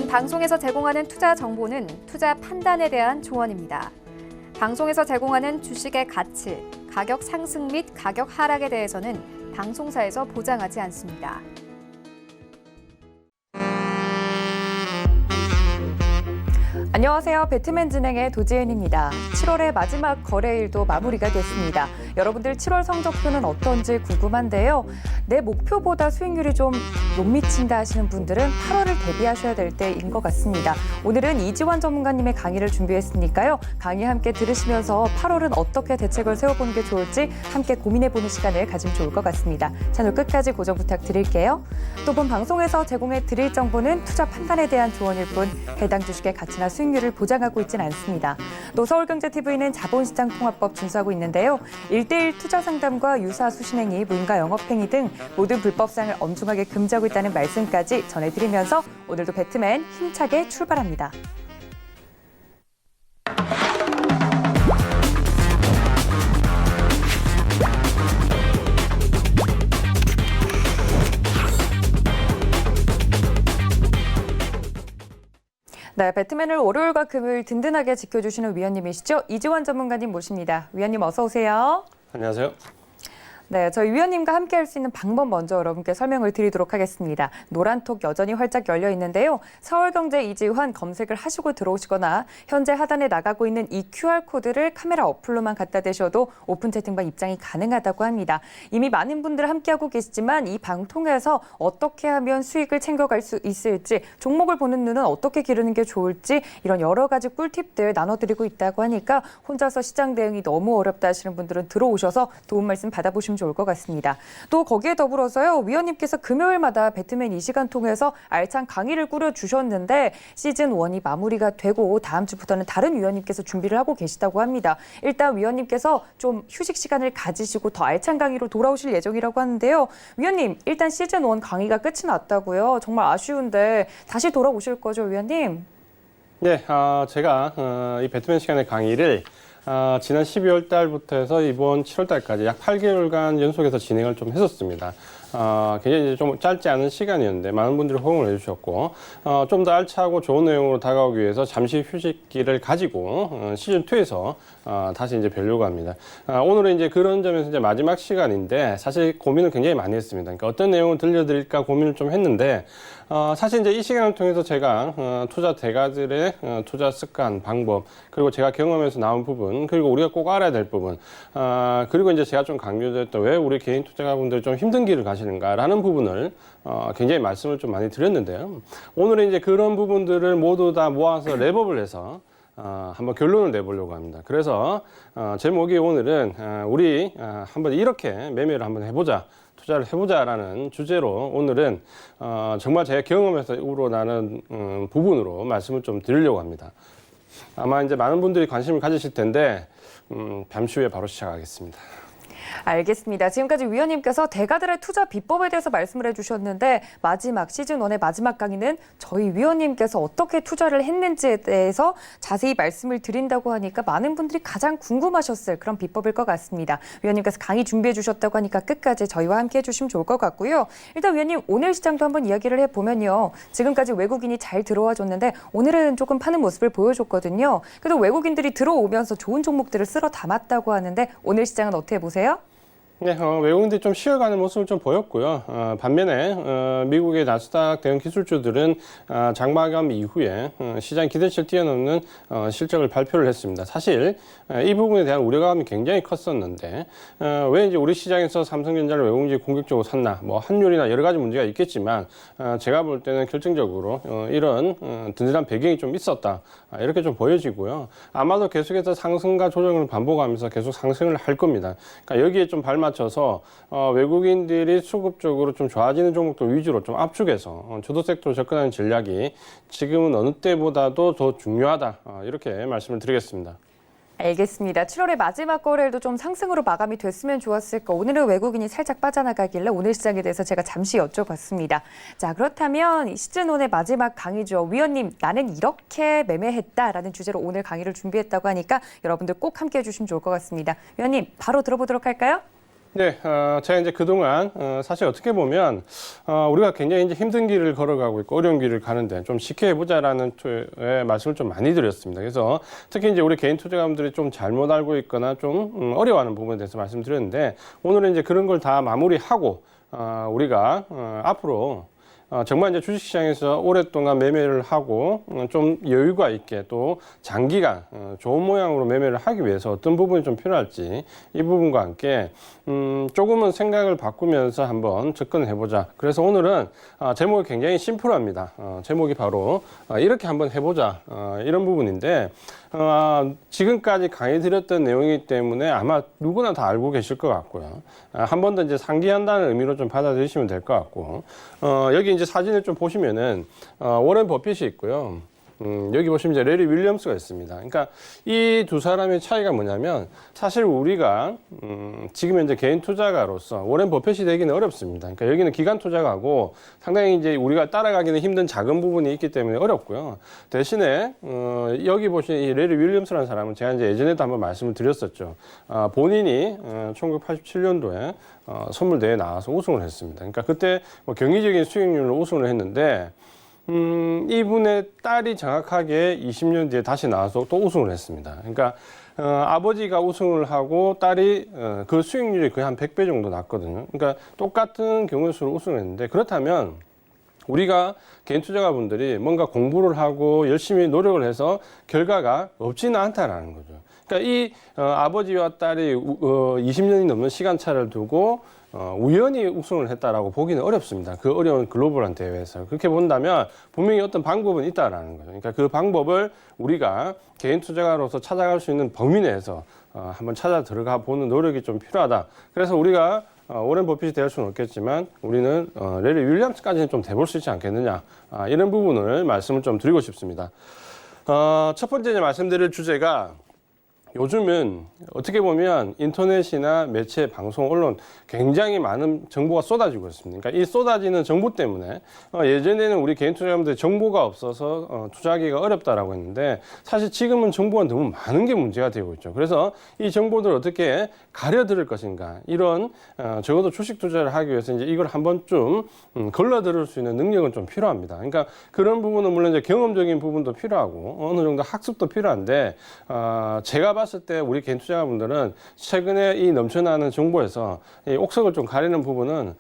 방송에서 제공하는 투자 정보는 투자 판단에 대한 조언입니다. 방송에서 제공하는 주식의 가치, 가격 상승 및 가격 하락에 대해서는 방송사에서 보장하지 않습니다. 안녕하세요. 배트맨 진행의 도지은입니다. 7월의 마지막 거래일도 마무리가 됐습니다. 여러분들 7월 성적표는 어떤지 궁금한데요. 내 목표보다 수익률이 좀 못 미친다 하시는 분들은 8월을 대비하셔야 될 때인 것 같습니다. 오늘은 이지환 전문가님의 강의를 준비했으니까요. 강의 함께 들으시면서 8월은 어떻게 대책을 세워보는 게 좋을지 함께 고민해보는 시간을 가지면 좋을 것 같습니다. 채널 끝까지 고정 부탁드릴게요. 또 본 방송에서 제공해 드릴 정보는 투자 판단에 대한 조언일 뿐 해당 주식의 가치나 수익률을 보장하고 있지는 않습니다. 또 서울경제TV는 자본시장 통합법 준수하고 있는데요. 1:1 투자 상담과 유사 수신행위, 무인가 영업행위 등 모든 불법상을 엄중하게 금지하고 있다는 말씀까지 전해드리면서 오늘도 배트맨 힘차게 출발합니다. 네, 배트맨을 월요일과 금요일 든든하게 지켜주시는 위원님이시죠. 이지환 전문가님 모십니다. 위원님 어서 오세요. 안녕하세요. 네, 저희 위원님과 함께 할 수 있는 방법 먼저 여러분께 설명을 드리도록 하겠습니다. 노란톡 여전히 활짝 열려 있는데요. 서울경제 이지환 검색을 하시고 들어오시거나 현재 하단에 나가고 있는 이 QR코드를 카메라 어플로만 갖다 대셔도 오픈 채팅방 입장이 가능하다고 합니다. 이미 많은 분들 함께하고 계시지만 이 방통에서 어떻게 하면 수익을 챙겨갈 수 있을지, 종목을 보는 눈은 어떻게 기르는 게 좋을지 이런 여러 가지 꿀팁들 나눠드리고 있다고 하니까 혼자서 시장 대응이 너무 어렵다 하시는 분들은 들어오셔서 도움 말씀 받아보시면 좋을 것 같습니다. 또 거기에 더불어서요. 위원님께서 금요일마다 배트맨 이 시간 통해서 알찬 강의를 꾸려주셨는데 시즌 1이 마무리가 되고 다음 주부터는 다른 위원님께서 준비를 하고 계시다고 합니다. 일단 위원님께서 좀 휴식 시간을 가지시고 더 알찬 강의로 돌아오실 예정이라고 하는데요. 위원님, 일단 시즌 1 강의가 끝이 났다고요. 정말 아쉬운데 다시 돌아오실 거죠, 위원님? 네, 제가 이 배트맨 시간의 강의를 지난 12월 달부터 해서 이번 7월 달까지 약 8개월간 연속해서 진행을 좀 했었습니다. 굉장히 이제 좀 짧지 않은 시간이었는데 많은 분들이 호응을 해주셨고, 좀 더 알차고 좋은 내용으로 다가오기 위해서 잠시 휴식기를 가지고 시즌2에서 다시 이제 뵈려고 합니다. 오늘은 이제 그런 점에서 이제 마지막 시간인데 사실 고민을 굉장히 많이 했습니다. 그러니까 어떤 내용을 들려드릴까 고민을 좀 했는데, 사실 이제 이 시간을 통해서 제가 투자 대가들의 투자 습관, 방법, 그리고 제가 경험에서 나온 부분, 그리고 우리가 꼭 알아야 될 부분, 그리고 이제 제가 좀 강조드렸던 왜 우리 개인 투자가분들이 좀 힘든 길을 가시는가라는 부분을 굉장히 말씀을 좀 많이 드렸는데요. 오늘은 이제 그런 부분들을 모두 다 모아서 랩업을 해서 한번 결론을 내보려고 합니다. 그래서 제목이 오늘은 우리 한번 이렇게 매매를 한번 해보자, 투자를 해보자라는 주제로 오늘은 정말 제 경험에서 우러나는 부분으로 말씀을 좀 드리려고 합니다. 아마 이제 많은 분들이 관심을 가지실 텐데 잠시 후에 바로 시작하겠습니다. 알겠습니다. 지금까지 위원님께서 대가들의 투자 비법에 대해서 말씀을 해주셨는데 마지막 시즌 1의 마지막 강의는 저희 위원님께서 어떻게 투자를 했는지에 대해서 자세히 말씀을 드린다고 하니까 많은 분들이 가장 궁금하셨을 그런 비법일 것 같습니다. 위원님께서 강의 준비해 주셨다고 하니까 끝까지 저희와 함께 해주시면 좋을 것 같고요. 일단 위원님, 오늘 시장도 한번 이야기를 해보면요. 지금까지 외국인이 잘 들어와 줬는데 오늘은 조금 파는 모습을 보여줬거든요. 그래도 외국인들이 들어오면서 좋은 종목들을 쓸어 담았다고 하는데 오늘 시장은 어떻게 보세요? 네, 외국인들이 좀 쉬어가는 모습을 좀 보였고요. 반면에 미국의 나스닥 대형 기술주들은 장마감 이후에 시장 기대치를 뛰어넘는 실적을 발표를 했습니다. 사실 이 부분에 대한 우려감이 굉장히 컸었는데 왜 이제 우리 시장에서 삼성전자를 외국인들이 공격적으로 샀나? 뭐 환율이나 여러 가지 문제가 있겠지만 제가 볼 때는 결정적으로 이런 든든한 배경이 좀 있었다, 이렇게 좀 보여지고요. 아마도 계속해서 상승과 조정을 반복하면서 계속 상승을 할 겁니다. 그러니까 여기에 좀 맞춰서 외국인들이 수급적으로 좀 좋아지는 종목들 위주로 좀 압축해서 주도 섹터로 접근하는 전략이 지금은 어느 때보다도 더 중요하다, 이렇게 말씀을 드리겠습니다. 알겠습니다. 7월의 마지막 거래일도 좀 상승으로 마감이 됐으면 좋았을 거. 오늘은 외국인이 살짝 빠져나가길래 오늘 시장에 대해서 제가 잠시 여쭤봤습니다. 자, 그렇다면 시즌 1의 마지막 강의죠. 위원님, 나는 이렇게 매매했다라는 주제로 오늘 강의를 준비했다고 하니까 여러분들 꼭 함께해 주시면 좋을 것 같습니다. 위원님, 바로 들어보도록 할까요? 네, 제가 이제 그동안 사실 어떻게 보면 우리가 굉장히 이제 힘든 길을 걸어가고 있고 어려운 길을 가는데 좀 쉽게 해보자라는 말씀을 좀 많이 드렸습니다. 그래서 특히 이제 우리 개인 투자자분들이 좀 잘못 알고 있거나 좀 어려워하는 부분에 대해서 말씀드렸는데 오늘은 이제 그런 걸 다 마무리하고 우리가 앞으로 정말 이제 주식시장에서 오랫동안 매매를 하고 좀 여유가 있게 또 장기간 좋은 모양으로 매매를 하기 위해서 어떤 부분이 좀 필요할지 이 부분과 함께 조금은 생각을 바꾸면서 한번 접근을 해보자. 그래서 오늘은 제목이 굉장히 심플합니다. 제목이 바로 이렇게 한번 해보자 이런 부분인데 지금까지 강의 드렸던 내용이기 때문에 아마 누구나 다 알고 계실 것 같고요. 한 번 더 이제 상기한다는 의미로 좀 받아들이시면 될 것 같고 여기 이제 사진을 좀 보시면은 워렌 버핏이 있고요. 여기 보시면 이제 레리 윌리엄스가 있습니다. 그러니까 이 두 사람의 차이가 뭐냐면 사실 우리가 지금 현재 개인 투자가로서 워렌 버핏이 되기는 어렵습니다. 그러니까 여기는 기관 투자가고 상당히 이제 우리가 따라가기는 힘든 작은 부분이 있기 때문에 어렵고요. 대신에 여기 보신 이 레리 윌리엄스라는 사람은 제가 이제 예전에도 한번 말씀을 드렸었죠. 본인이 1987년도에 선물대회에 나와서 우승을 했습니다. 그러니까 그때 뭐 경이적인 수익률로 우승을 했는데 이분의 딸이 정확하게 20년 뒤에 다시 나와서 또 우승을 했습니다. 그러니까 아버지가 우승을 하고 딸이 그 수익률이 거의 한 100배 정도 났거든요. 그러니까 똑같은 경우의 수로 우승을 했는데 그렇다면 우리가 개인 투자가분들이 뭔가 공부를 하고 열심히 노력을 해서 결과가 없지는 않다라는 거죠. 그러니까 이 아버지와 딸이 20년이 넘는 시간차를 두고 우연히 우승을 했다라고 보기는 어렵습니다. 그 어려운 글로벌한 대회에서. 그렇게 본다면 분명히 어떤 방법은 있다라는 거죠. 그러니까 그 방법을 우리가 개인 투자가로서 찾아갈 수 있는 범위 내에서 한번 찾아 들어가 보는 노력이 좀 필요하다. 그래서 우리가 워렌 버핏이 될 수는 없겠지만 우리는 레리 윌리엄스까지는 좀 돼볼 수 있지 않겠느냐. 이런 부분을 말씀을 좀 드리고 싶습니다. 첫 번째 이제 말씀드릴 주제가 요즘은 어떻게 보면 인터넷이나 매체, 방송, 언론 굉장히 많은 정보가 쏟아지고 있습니다. 그러니까 이 쏟아지는 정보 때문에 예전에는 우리 개인 투자자분들이 정보가 없어서 투자하기가 어렵다라고 했는데 사실 지금은 정보가 너무 많은 게 문제가 되고 있죠. 그래서 이 정보들을 어떻게 가려들을 것인가 이런 적어도 주식 투자를 하기 위해서 이제 이걸 한 번쯤 걸러들을 수 있는 능력은 좀 필요합니다. 그러니까 그런 부분은 물론 이제 경험적인 부분도 필요하고 어느 정도 학습도 필요한데 제가 봤을 때 우리 개인 투자자분들은 최근에 이 넘쳐나는 정보에서 이 옥석을 좀 가리는 부분은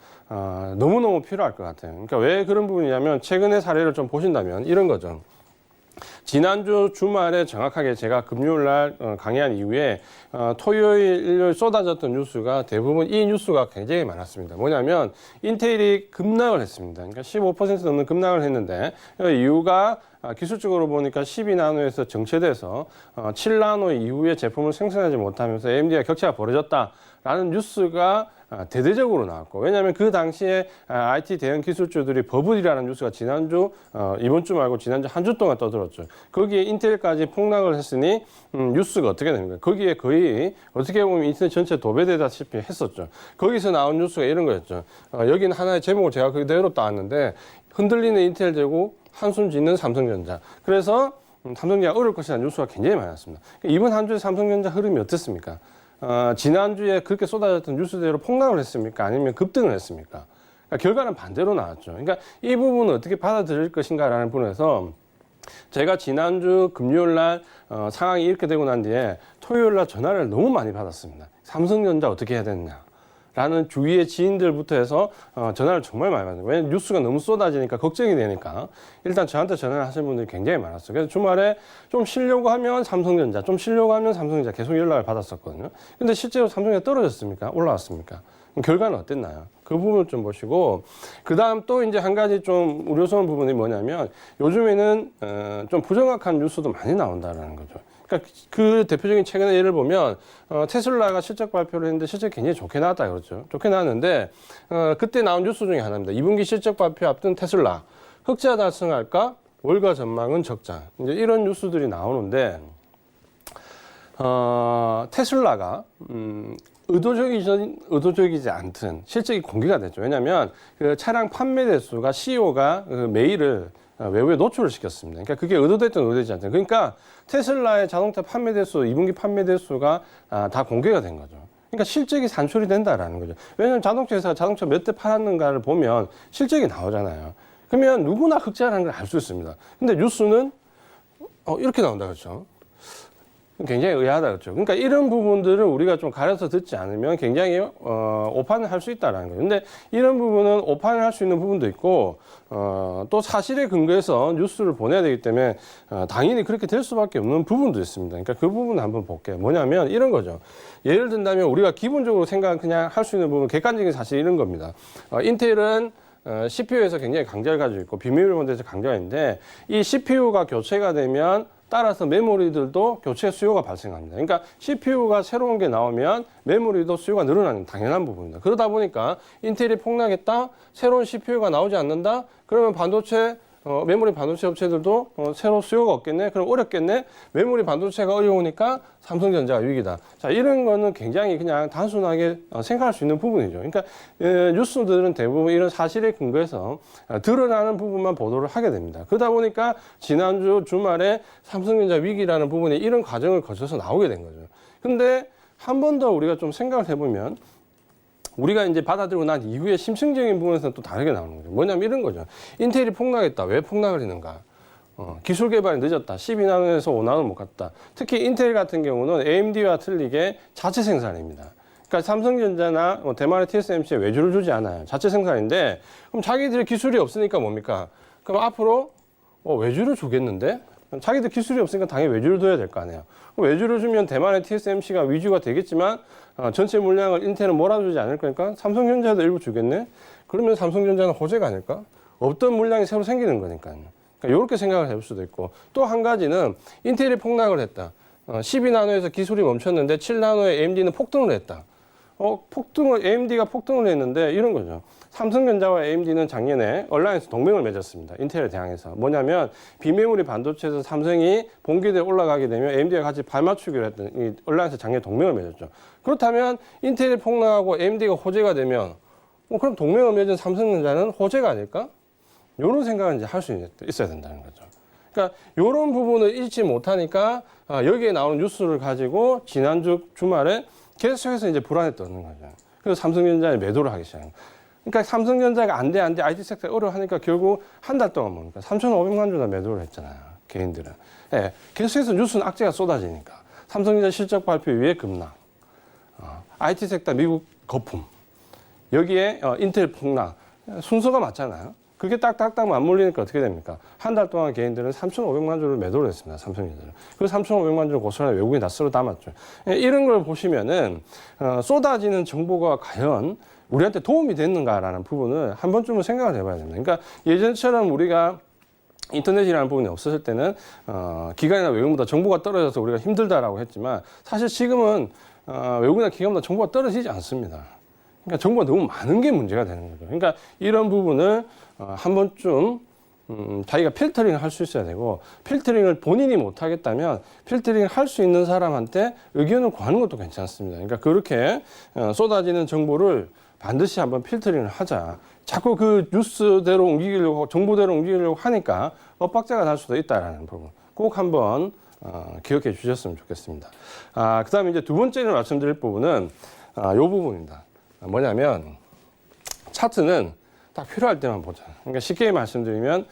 너무너무 필요할 것 같아요. 그러니까 왜 그런 부분이냐면 최근의 사례를 좀 보신다면 이런 거죠. 지난주 주말에 정확하게 제가 금요일 날 강의한 이후에 토요일, 일요일 쏟아졌던 뉴스가 대부분 이 뉴스가 굉장히 많았습니다. 뭐냐면 인텔이 급락을 했습니다. 그러니까 15% 넘는 급락을 했는데 이유가 기술적으로 보니까 12나노에서 정체돼서 7나노 이후에 제품을 생산하지 못하면서 AMD가 격차가 벌어졌다라는 뉴스가 대대적으로 나왔고 왜냐하면 그 당시에 IT 대형 기술주들이 버블이라는 뉴스가 지난주 이번 주 말고 지난주 한 주 동안 떠들었죠. 거기에 인텔까지 폭락을 했으니 뉴스가 어떻게 되는 거예요? 거기에 거의 어떻게 보면 인터넷 전체 도배되다시피 했었죠. 거기서 나온 뉴스가 이런 거였죠. 여기는 하나의 제목을 제가 그대로 따왔는데 흔들리는 인텔 제고 한숨 짓는 삼성전자. 그래서 삼성전자가 어려울 것이라는 뉴스가 굉장히 많았습니다. 이번 한 주에 삼성전자 흐름이 어땠습니까? 지난주에 그렇게 쏟아졌던 뉴스대로 폭락을 했습니까? 아니면 급등을 했습니까? 그러니까 결과는 반대로 나왔죠. 그러니까 이 부분을 어떻게 받아들일 것인가라는 부분에서 제가 지난주 금요일 날 상황이 이렇게 되고 난 뒤에 토요일 날 전화를 너무 많이 받았습니다. 삼성전자 어떻게 해야 되느냐? 라는 주위의 지인들부터 해서 전화를 정말 많이 받아요. 왜냐면 뉴스가 너무 쏟아지니까 걱정이 되니까 일단 저한테 전화를 하시는 분들이 굉장히 많았어요. 그래서 주말에 좀 쉬려고 하면 삼성전자, 좀 쉬려고 하면 삼성전자 계속 연락을 받았었거든요. 근데 실제로 삼성전자 떨어졌습니까? 올라왔습니까? 그럼 결과는 어땠나요? 그 부분을 좀 보시고 그 다음 또 이제 한 가지 좀 우려스러운 부분이 뭐냐면 요즘에는 좀 부정확한 뉴스도 많이 나온다는 거죠. 그러니까 그 대표적인 최근의 예를 보면 테슬라가 실적 발표를 했는데 실적이 굉장히 좋게 나왔다 그렇죠. 좋게 나왔는데 그때 나온 뉴스 중에 하나입니다. 2분기 실적 발표 앞둔 테슬라 흑자 달성할까? 월가 전망은 적자. 이제 이런 뉴스들이 나오는데 테슬라가 의도적이지 않든 실적이 공개가 됐죠. 왜냐하면 그 차량 판매 대수가 CEO가 그 메일을 외부에 노출을 시켰습니다. 그러니까 그게 의도됐든 의도되지 않든. 그러니까 테슬라의 자동차 판매 대수, 2분기 판매 대수가 다 공개가 된 거죠. 그러니까 실적이 산출이 된다라는 거죠. 왜냐하면 자동차 회사가 자동차 몇 대 팔았는가를 보면 실적이 나오잖아요. 그러면 누구나 흑자라는 걸 알 수 있습니다. 근데 뉴스는 이렇게 나온다 그렇죠. 굉장히 의아하다 그렇죠. 그러니까 이런 부분들을 우리가 좀 가려서 듣지 않으면 굉장히 오판을 할 수 있다라는 거예요. 근데 이런 부분은 오판을 할 수 있는 부분도 있고 또 사실에 근거해서 뉴스를 보내야 되기 때문에 당연히 그렇게 될 수밖에 없는 부분도 있습니다. 그러니까 그 부분을 한번 볼게요. 뭐냐면 이런 거죠. 예를 든다면 우리가 기본적으로 생각 그냥 할 수 있는 부분 객관적인 사실이 이런 겁니다. 인텔은 CPU에서 굉장히 강자를 가지고 있고 비메모리 본드에서 강자가 있는데 이 CPU가 교체가 되면 따라서 메모리들도 교체 수요가 발생합니다. 그러니까 CPU가 새로운 게 나오면 메모리도 수요가 늘어나는 당연한 부분입니다. 그러다 보니까 인텔이 폭락했다, 새로운 CPU가 나오지 않는다, 그러면 메모리 반도체 업체들도 새로 수요가 없겠네, 그럼 어렵겠네, 메모리 반도체가 어려우니까 삼성전자가 위기다. 자, 이런 거는 굉장히 그냥 단순하게 생각할 수 있는 부분이죠. 그러니까 뉴스들은 대부분 이런 사실에 근거해서 드러나는 부분만 보도를 하게 됩니다. 그러다 보니까 지난주 주말에 삼성전자 위기라는 부분이 이런 과정을 거쳐서 나오게 된 거죠. 근데 한 번 더 우리가 좀 생각을 해보면 우리가 이제 받아들이고 난 이후에 심층적인 부분에서는 또 다르게 나오는 거죠. 뭐냐면 이런 거죠. 인텔이 폭락했다. 왜 폭락을 했는가? 기술 개발이 늦었다. 12나노에서 5나노 못 갔다. 특히 인텔 같은 경우는 AMD와 틀리게 자체 생산입니다. 그러니까 삼성전자나 대만의 TSMC에 외주를 주지 않아요. 자체 생산인데 그럼 자기들의 기술이 없으니까 뭡니까? 그럼 앞으로 외주를 주겠는데? 자기들 기술이 없으니까 당연히 외주를 둬야 될 거 아니에요. 외주를 주면 대만의 TSMC가 위주가 되겠지만 전체 물량을 인텔은 몰아주지 않을 거니까 삼성전자도 일부 주겠네? 그러면 삼성전자는 호재가 아닐까? 없던 물량이 새로 생기는 거니까요. 그러니까 이렇게 생각을 해볼 수도 있고 또 한 가지는 인텔이 폭락을 했다. 12나노에서 기술이 멈췄는데 7나노에 AMD는 폭등을 했다. AMD가 폭등을 했는데 이런 거죠. 삼성전자와 AMD는 작년에 얼라이언스 동맹을 맺었습니다. 인텔에 대항해서. 뭐냐면 비메모리 반도체에서 삼성이 본기대에 올라가게 되면 AMD가 같이 발맞추기로 했던 이 얼라이언스 작년에 동맹을 맺었죠. 그렇다면 인텔이 폭락하고 AMD가 호재가 되면 그럼 동맹을 맺은 삼성전자는 호재가 아닐까? 이런 생각을 이제 할 수 있어야 된다는 거죠. 그러니까 이런 부분을 잊지 못하니까 여기에 나오는 뉴스를 가지고 지난주 주말에 계속해서 이제 불안에 떠는 거죠. 그래서 삼성전자에 매도를 하기 시작합니다. 그러니까 삼성전자가 안 돼, IT 섹터 어려워하니까 결국 한 달 동안 뭡니까? 3,500만 주나 매도를 했잖아요. 개인들은. 예, 계속해서 뉴스는 악재가 쏟아지니까. 삼성전자 실적 발표 이후에 급락. IT 섹터 미국 거품. 여기에 인텔 폭락. 순서가 맞잖아요. 그게 딱딱딱 맞물리니까 어떻게 됩니까? 한 달 동안 개인들은 3,500만 주를 매도를 했습니다. 삼성전자는. 그 3,500만 주를 고스란히 외국인이 다 쓸어 담았죠. 이런 걸 보시면은 쏟아지는 정보가 과연 우리한테 도움이 됐는가라는 부분을 한 번쯤은 생각을 해봐야 됩니다. 그러니까 예전처럼 우리가 인터넷이라는 부분이 없었을 때는 기관이나 외국보다 정보가 떨어져서 우리가 힘들다라고 했지만 사실 지금은 외국이나 기관보다 정보가 떨어지지 않습니다. 그러니까 정보가 너무 많은 게 문제가 되는 거죠. 그러니까 이런 부분을 한 번쯤 자기가 필터링을 할 수 있어야 되고 필터링을 본인이 못하겠다면 필터링을 할 수 있는 사람한테 의견을 구하는 것도 괜찮습니다. 그러니까 그렇게 쏟아지는 정보를 반드시 한번 필터링을 하자. 자꾸 그 뉴스대로 옮기려고 정보대로 옮기려고 하니까 엇박자가 날 수도 있다라는 부분 꼭 한번 기억해 주셨으면 좋겠습니다. 그다음에 이제 두 번째로 말씀드릴 부분은 이 부분입니다. 뭐냐면 차트는 딱 필요할 때만 보자. 그러니까 쉽게 말씀드리면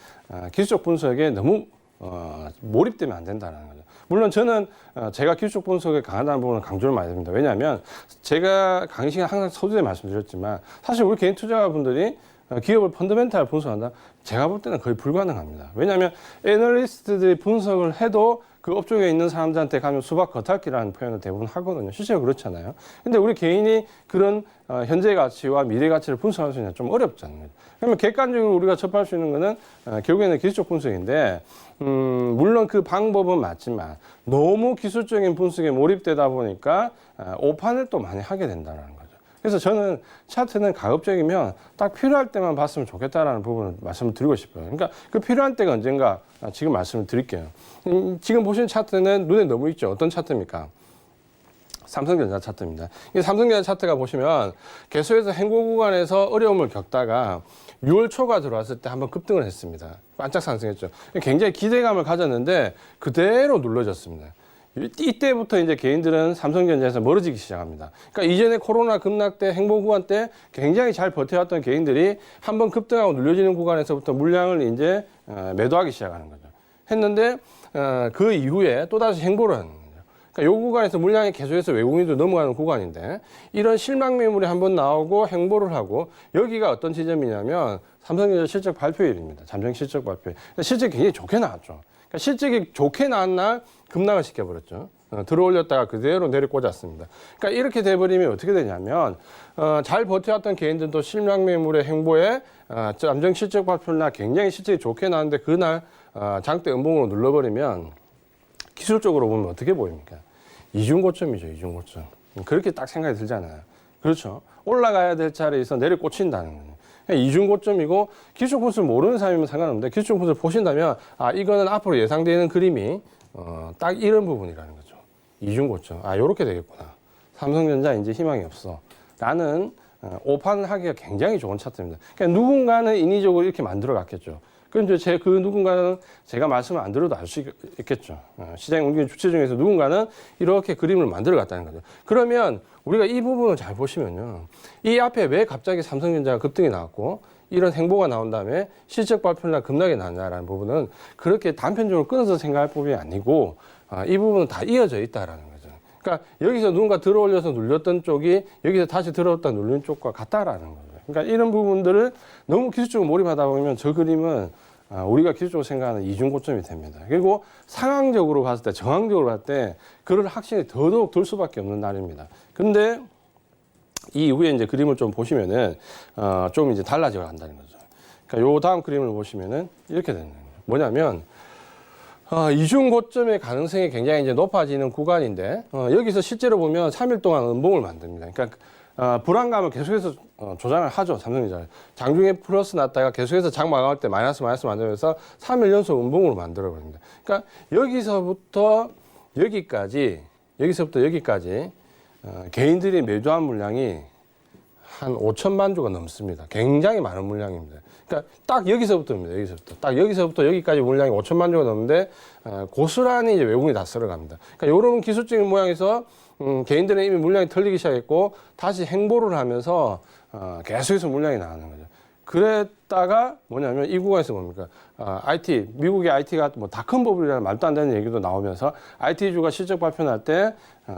기술적 분석에 너무 몰입되면 안 된다는 거죠. 물론 저는 제가 기술적 분석에 강하다는 부분을 강조를 많이 합니다. 왜냐하면 제가 강의 시간에 항상 서두에 말씀드렸지만 사실 우리 개인 투자자분들이 기업을 펀더멘탈 분석한다? 제가 볼 때는 거의 불가능합니다. 왜냐하면 애널리스트들이 분석을 해도 그 업종에 있는 사람들한테 가면 수박 겉핥기라는 표현을 대부분 하거든요. 실제로 그렇잖아요. 근데 우리 개인이 그런 현재 가치와 미래 가치를 분석할 수 있는 좀 어렵잖아요. 그러면 객관적으로 우리가 접할 수 있는 거는 결국에는 기술적 분석인데 물론 그 방법은 맞지만 너무 기술적인 분석에 몰입되다 보니까 오판을 또 많이 하게 된다는 거죠. 그래서 저는 차트는 가급적이면 딱 필요할 때만 봤으면 좋겠다라는 부분을 말씀을 드리고 싶어요. 그러니까 그 필요한 때가 언젠가 지금 말씀을 드릴게요. 지금 보시는 차트는 눈에 너무 익죠. 어떤 차트입니까? 삼성전자 차트입니다. 이 삼성전자 차트가 보시면 계속해서 행보 구간에서 어려움을 겪다가 6월 초가 들어왔을 때 한번 급등을 했습니다. 반짝 상승했죠. 굉장히 기대감을 가졌는데 그대로 눌러졌습니다. 이때부터 이제 개인들은 삼성전자에서 멀어지기 시작합니다. 그러니까 이전에 코로나 급락 때 행보 구간 때 굉장히 잘 버텨왔던 개인들이 한번 급등하고 눌려지는 구간에서부터 물량을 이제 매도하기 시작하는 거죠. 했는데 그 이후에 또다시 행보를 하는 거죠. 그러니까 이 구간에서 물량이 계속해서 외국인도 넘어가는 구간인데 이런 실망 매물이 한번 나오고 행보를 하고 여기가 어떤 지점이냐면 삼성전자 실적 발표일입니다. 잠정 실적 발표일. 실적이 굉장히 좋게 나왔죠. 그러니까 실적이 좋게 나온 날 급락을 시켜버렸죠. 들어올렸다가 그대로 내려 꽂았습니다. 그러니까 이렇게 돼버리면 어떻게 되냐면 잘 버텨왔던 개인들도 실망 매물의 행보에 잠정 실적 발표날 굉장히 실적이 좋게 나왔는데 그날 장대 음봉으로 눌러버리면 기술적으로 보면 어떻게 보입니까? 이중고점이죠, 이중고점. 그렇게 딱 생각이 들잖아요. 그렇죠. 올라가야 될 자리에서 내려 꽂힌다는 거예요. 이중고점이고 기술적 분수를 모르는 사람이면 상관없는데 기술적 분수를 보신다면 이거는 앞으로 예상되는 그림이 딱 이런 부분이라는 거죠. 이중고점. 요렇게 되겠구나. 삼성전자 이제 희망이 없어. 라는 오판하기가 굉장히 좋은 차트입니다. 그러니까 누군가는 인위적으로 이렇게 만들어 갔겠죠. 그럼 이제 그 누군가는 제가 말씀을 안 드려도 알 수 있겠죠. 시장 움직이는 주체 중에서 누군가는 이렇게 그림을 만들어 갔다는 거죠. 그러면 우리가 이 부분을 잘 보시면요. 이 앞에 왜 갑자기 삼성전자가 급등이 나왔고 이런 행보가 나온 다음에 실적 발표나 급락이 나왔냐라는 부분은 그렇게 단편적으로 끊어서 생각할 부분이 아니고 이 부분은 다 이어져 있다라는 거죠. 그러니까 여기서 누군가 들어올려서 눌렸던 쪽이 여기서 다시 들어왔다 눌린 쪽과 같다라는 거죠. 그러니까 이런 부분들을 너무 기술적으로 몰입하다 보면 저 그림은 우리가 기술적으로 생각하는 이중고점이 됩니다. 그리고 상황적으로 봤을 때, 정황적으로 봤을 때 그럴 확신이 더더욱 들 수밖에 없는 날입니다. 근데 이 이후에 이제 그림을 좀 보시면은 좀 이제 달라져 간다는 거죠. 그러니까 요 다음 그림을 보시면은 이렇게 되는 거예요. 뭐냐면 이중고점의 가능성이 굉장히 이제 높아지는 구간인데 여기서 실제로 보면 3일 동안 음봉을 만듭니다. 그러니까 불안감을 계속해서 조장을 하죠. 삼성전자. 장중에 플러스 났다가 계속해서 장 마감할 때 마이너스 만들면서 3일 연속 음봉으로 만들어버립니다. 그러니까 여기서부터 여기까지 개인들이 매도한 물량이 한 5천만 주가 넘습니다. 굉장히 많은 물량입니다. 그러니까 딱 여기서부터입니다. 딱 여기서부터 여기까지 물량이 5천만 주가 넘는데 고스란히 이제 외국인이 다 쓸어갑니다. 그러니까 이런 기술적인 모양에서 개인들은 이미 물량이 털리기 시작했고 다시 행보를 하면서 계속해서 물량이 나가는 거죠. 그랬다가 뭐냐면 이 구간에서 뭡니까? IT, 미국의 IT가 뭐 닷컴 버블이라는 말도 안 되는 얘기도 나오면서 IT주가 실적 발표 날 때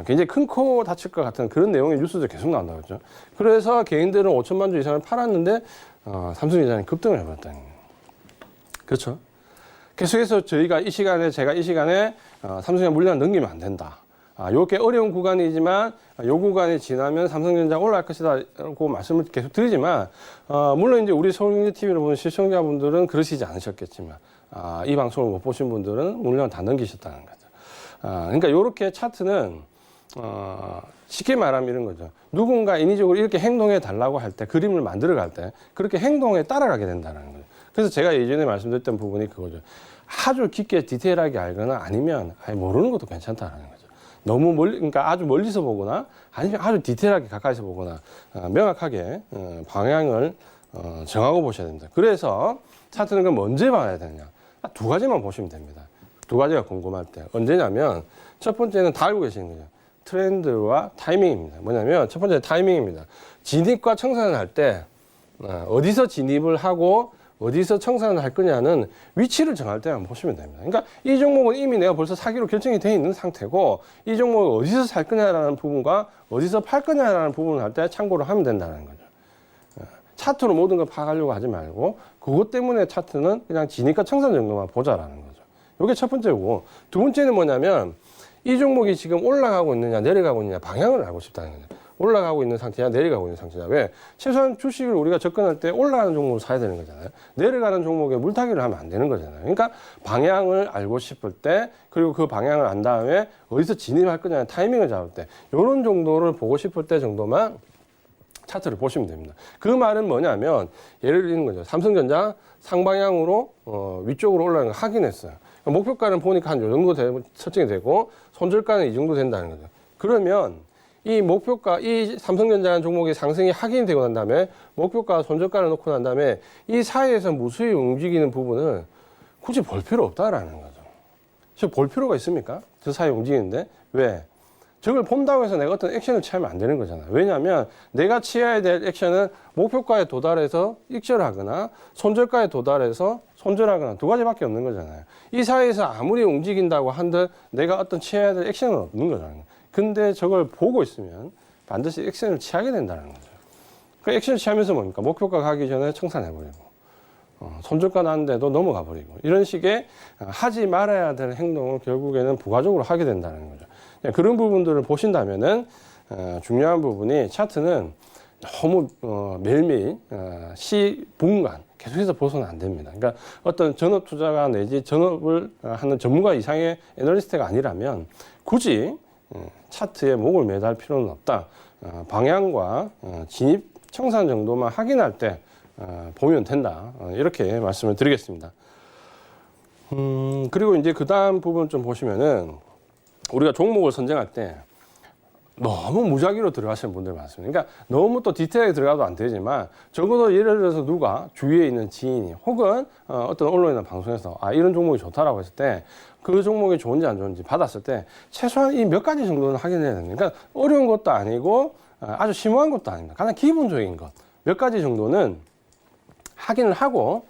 굉장히 큰 코 다칠 것 같은 그런 내용의 뉴스도 계속 나온다고 했죠. 그래서 개인들은 5천만 주 이상을 팔았는데 삼성전자는 급등을 해버렸다는 거예요. 그렇죠? 계속해서 제가 이 시간에 삼성전자 물량을 넘기면 안 된다. 요게 어려운 구간이지만 요 구간이 지나면 삼성전자가 올라갈 것이다라고 말씀을 계속 드리지만 물론 이제 우리 서울경제TV를 보는 시청자분들은 그러시지 않으셨겠지만 이 방송을 못 보신 분들은 물량을 다 넘기셨다는 거죠. 그러니까 요렇게 차트는 쉽게 말하면 이런 거죠. 누군가 인위적으로 이렇게 행동해 달라고 할 때 그림을 만들어 갈 때 그렇게 행동에 따라가게 된다는 거죠. 그래서 제가 예전에 말씀드렸던 부분이 그거죠. 아주 깊게 디테일하게 알거나 아니면 모르는 것도 괜찮다는 거죠. 너무 멀리, 그러니까 아주 멀리서 보거나 아니면 아주 디테일하게 가까이서 보거나 명확하게 방향을 정하고 보셔야 됩니다. 그래서 차트는 그럼 언제 봐야 되느냐? 두 가지만 보시면 됩니다. 두 가지가 궁금할 때. 언제냐면 첫 번째는 다 알고 계시는 거죠. 트렌드와 타이밍입니다. 뭐냐면 첫 번째 타이밍입니다. 진입과 청산을 할 때 어디서 진입을 하고 어디서 청산을 할 거냐는 위치를 정할 때만 보시면 됩니다. 그러니까 이 종목은 이미 내가 벌써 사기로 결정이 되어 있는 상태고 이 종목을 어디서 살 거냐라는 부분과 어디서 팔 거냐라는 부분을 할 때 참고를 하면 된다는 거죠. 차트로 모든 걸 파악하려고 하지 말고 그것 때문에 차트는 그냥 진입과 청산 정도만 보자라는 거죠. 이게 첫 번째고 두 번째는 뭐냐면 이 종목이 지금 올라가고 있느냐 내려가고 있느냐 방향을 알고 싶다는 거죠. 올라가고 있는 상태냐 내려가고 있는 상태냐. 왜? 최소한 주식을 우리가 접근할 때 올라가는 종목을 사야 되는 거잖아요. 내려가는 종목에 물타기를 하면 안 되는 거잖아요. 그러니까 방향을 알고 싶을 때 그리고 그 방향을 안 다음에 어디서 진입할 거냐는 타이밍을 잡을 때 이런 정도를 보고 싶을 때 정도만 차트를 보시면 됩니다. 그 말은 뭐냐면 예를 들는 거죠. 삼성전자 상방향으로 위쪽으로 올라가는 걸 확인했어요. 목표가는 보니까 한 요 정도 설정이 되고 손절가는 이 정도 된다는 거죠. 그러면 이 목표가, 이 삼성전자라는 종목의 상승이 확인이 되고 난 다음에 목표가, 손절가를 놓고 난 다음에 이 사이에서 무수히 움직이는 부분을 굳이 볼 필요 없다라는 거죠. 즉 볼 필요가 있습니까? 저 사이 움직이는데 왜? 저걸 본다고 해서 내가 어떤 액션을 취하면 안 되는 거잖아요. 왜냐하면 내가 취해야 될 액션은 목표가에 도달해서 익절하거나 손절가에 도달해서 손절하거나 두 가지밖에 없는 거잖아요. 이 사이에서 아무리 움직인다고 한들 내가 어떤 취해야 될 액션은 없는 거잖아요. 근데 저걸 보고 있으면 반드시 액션을 취하게 된다는 거죠. 그 액션을 취하면서 뭡니까? 목표가 가기 전에 청산해버리고 손절가 나는데도 넘어가 버리고 이런 식의 하지 말아야 될 행동을 결국에는 부가적으로 하게 된다는 거죠. 그런 부분들을 보신다면은 중요한 부분이 차트는 너무 매일매일 시분간 계속해서 보서는 안 됩니다. 그러니까 어떤 전업 투자가 내지 전업을 하는 전문가 이상의 애널리스트가 아니라면 굳이 차트에 목을 매달 필요는 없다. 방향과 진입 청산 정도만 확인할 때 보면 된다. 이렇게 말씀을 드리겠습니다. 그리고 이제 그 다음 부분 좀 보시면은 우리가 종목을 선정할 때 너무 무작위로 들어가시는 분들 많습니다. 그러니까 너무 또 디테일하게 들어가도 안 되지만 적어도 예를 들어서 누가 주위에 있는 지인이 혹은 어떤 언론이나 방송에서 이런 종목이 좋다라고 했을 때 그 종목이 좋은지 안 좋은지 받았을 때 최소한 이 몇 가지 정도는 확인해야 됩니다. 그러니까 어려운 것도 아니고 아주 심오한 것도 아닙니다. 가장 기본적인 것 몇 가지 정도는 확인을 하고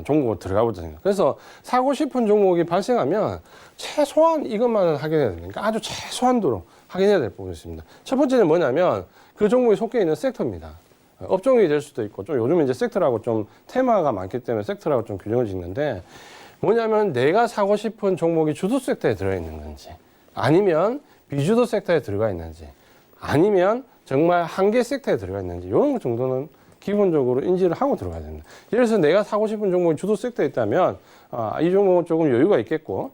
종목으로 들어가 보자. 그래서 사고 싶은 종목이 발생하면 최소한 이것만은 확인해야 됩니다. 아주 최소한도로 확인해야 될 부분이 있습니다. 첫 번째는 뭐냐면 그 종목이 속해 있는 섹터입니다. 업종이 될 수도 있고 좀 요즘에 이제 섹터라고 좀 테마가 많기 때문에 섹터라고 좀 규정을 짓는데 뭐냐면 내가 사고 싶은 종목이 주도 섹터에 들어있는 건지 아니면 비주도 섹터에 들어가 있는지 아니면 정말 한 개 섹터에 들어가 있는지 이런 정도는 기본적으로 인지를 하고 들어가야 됩니다. 예를 들어서 내가 사고 싶은 종목이 주도 섹터에 있다면 이 종목은 조금 여유가 있겠고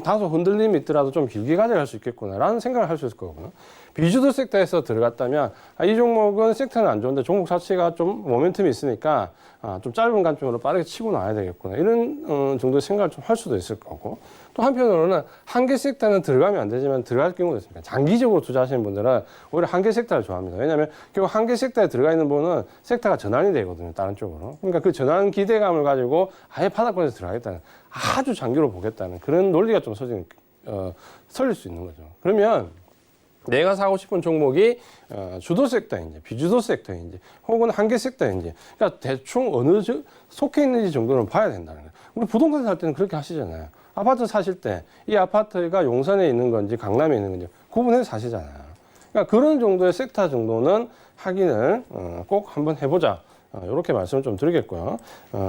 다소 흔들림이 있더라도 좀 길게 가져갈 수 있겠구나라는 생각을 할 수 있을 거고요. 비주도 섹터에서 들어갔다면 이 종목은 섹터는 안 좋은데 종목 자체가 좀 모멘텀이 있으니까 좀 짧은 관점으로 빠르게 치고 나와야 되겠구나 이런 정도의 생각을 좀 할 수도 있을 거고 또 한편으로는 한 개 섹터는 들어가면 안 되지만 들어갈 경우도 있습니다. 장기적으로 투자하시는 분들은 오히려 한 개 섹터를 좋아합니다. 왜냐하면 결국 한 개 섹터에 들어가 있는 분은 섹터가 전환이 되거든요. 다른 쪽으로. 그러니까 그 전환 기대감을 가지고 아예 바닥권에서 들어가겠다는 아주 장기로 보겠다는 그런 논리가 좀 설릴 수 있는 거죠. 그러면 내가 사고 싶은 종목이 주도 섹터인지 비주도 섹터인지 혹은 한 개 섹터인지 그러니까 대충 어느 속해 있는지 정도는 봐야 된다는 거예요. 우리 부동산 살 때는 그렇게 하시잖아요. 아파트 사실 때 이 아파트가 용산에 있는 건지 강남에 있는 건지 구분해서 사시잖아요. 그러니까 그런 정도의 섹터 정도는 확인을 꼭 한번 해보자. 이렇게 말씀을 좀 드리겠고요.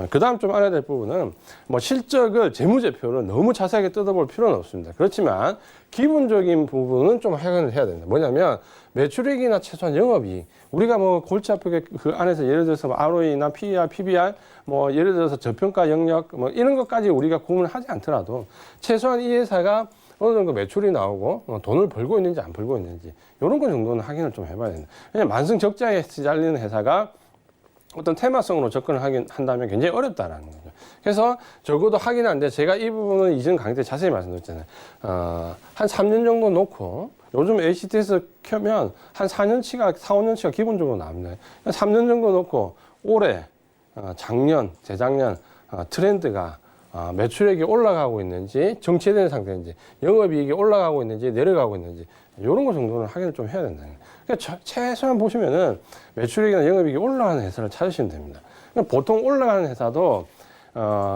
그 다음 좀 알아야 될 부분은 뭐 실적을 재무제표를 너무 자세하게 뜯어볼 필요는 없습니다. 그렇지만 기본적인 부분은 좀 확인을 해야 됩니다. 뭐냐면 매출액이나 최소한 영업이익 우리가 뭐 골치 아프게 그 안에서 예를 들어서 ROE나 PER, PBR 뭐 예를 들어서 저평가 영역 뭐 이런 것까지 우리가 구분을 하지 않더라도 최소한 이 회사가 어느 정도 매출이 나오고 돈을 벌고 있는지 안 벌고 있는지 이런 거 정도는 확인을 좀 해봐야 됩니다. 왜냐하면 만성 적자에 시달리는 회사가 어떤 테마성으로 접근을 한다면 굉장히 어렵다라는 거죠. 그래서 적어도 확인하는데 제가 이 부분은 이전 강의 때 자세히 말씀드렸잖아요. 한 3년 정도 놓고 요즘 HTS 켜면 한 4년치가, 4, 5년치가 기본적으로 나옵니다. 3년 정도 놓고 올해, 작년, 재작년 트렌드가 매출액이 올라가고 있는지 정체된 상태인지 영업이익이 올라가고 있는지 내려가고 있는지 이런 거 정도는 확인을 좀 해야 된다는 거예요. 그러니까 최소한 보시면은 매출액이나 영업이익이 올라가는 회사를 찾으시면 됩니다. 그러니까 보통 올라가는 회사도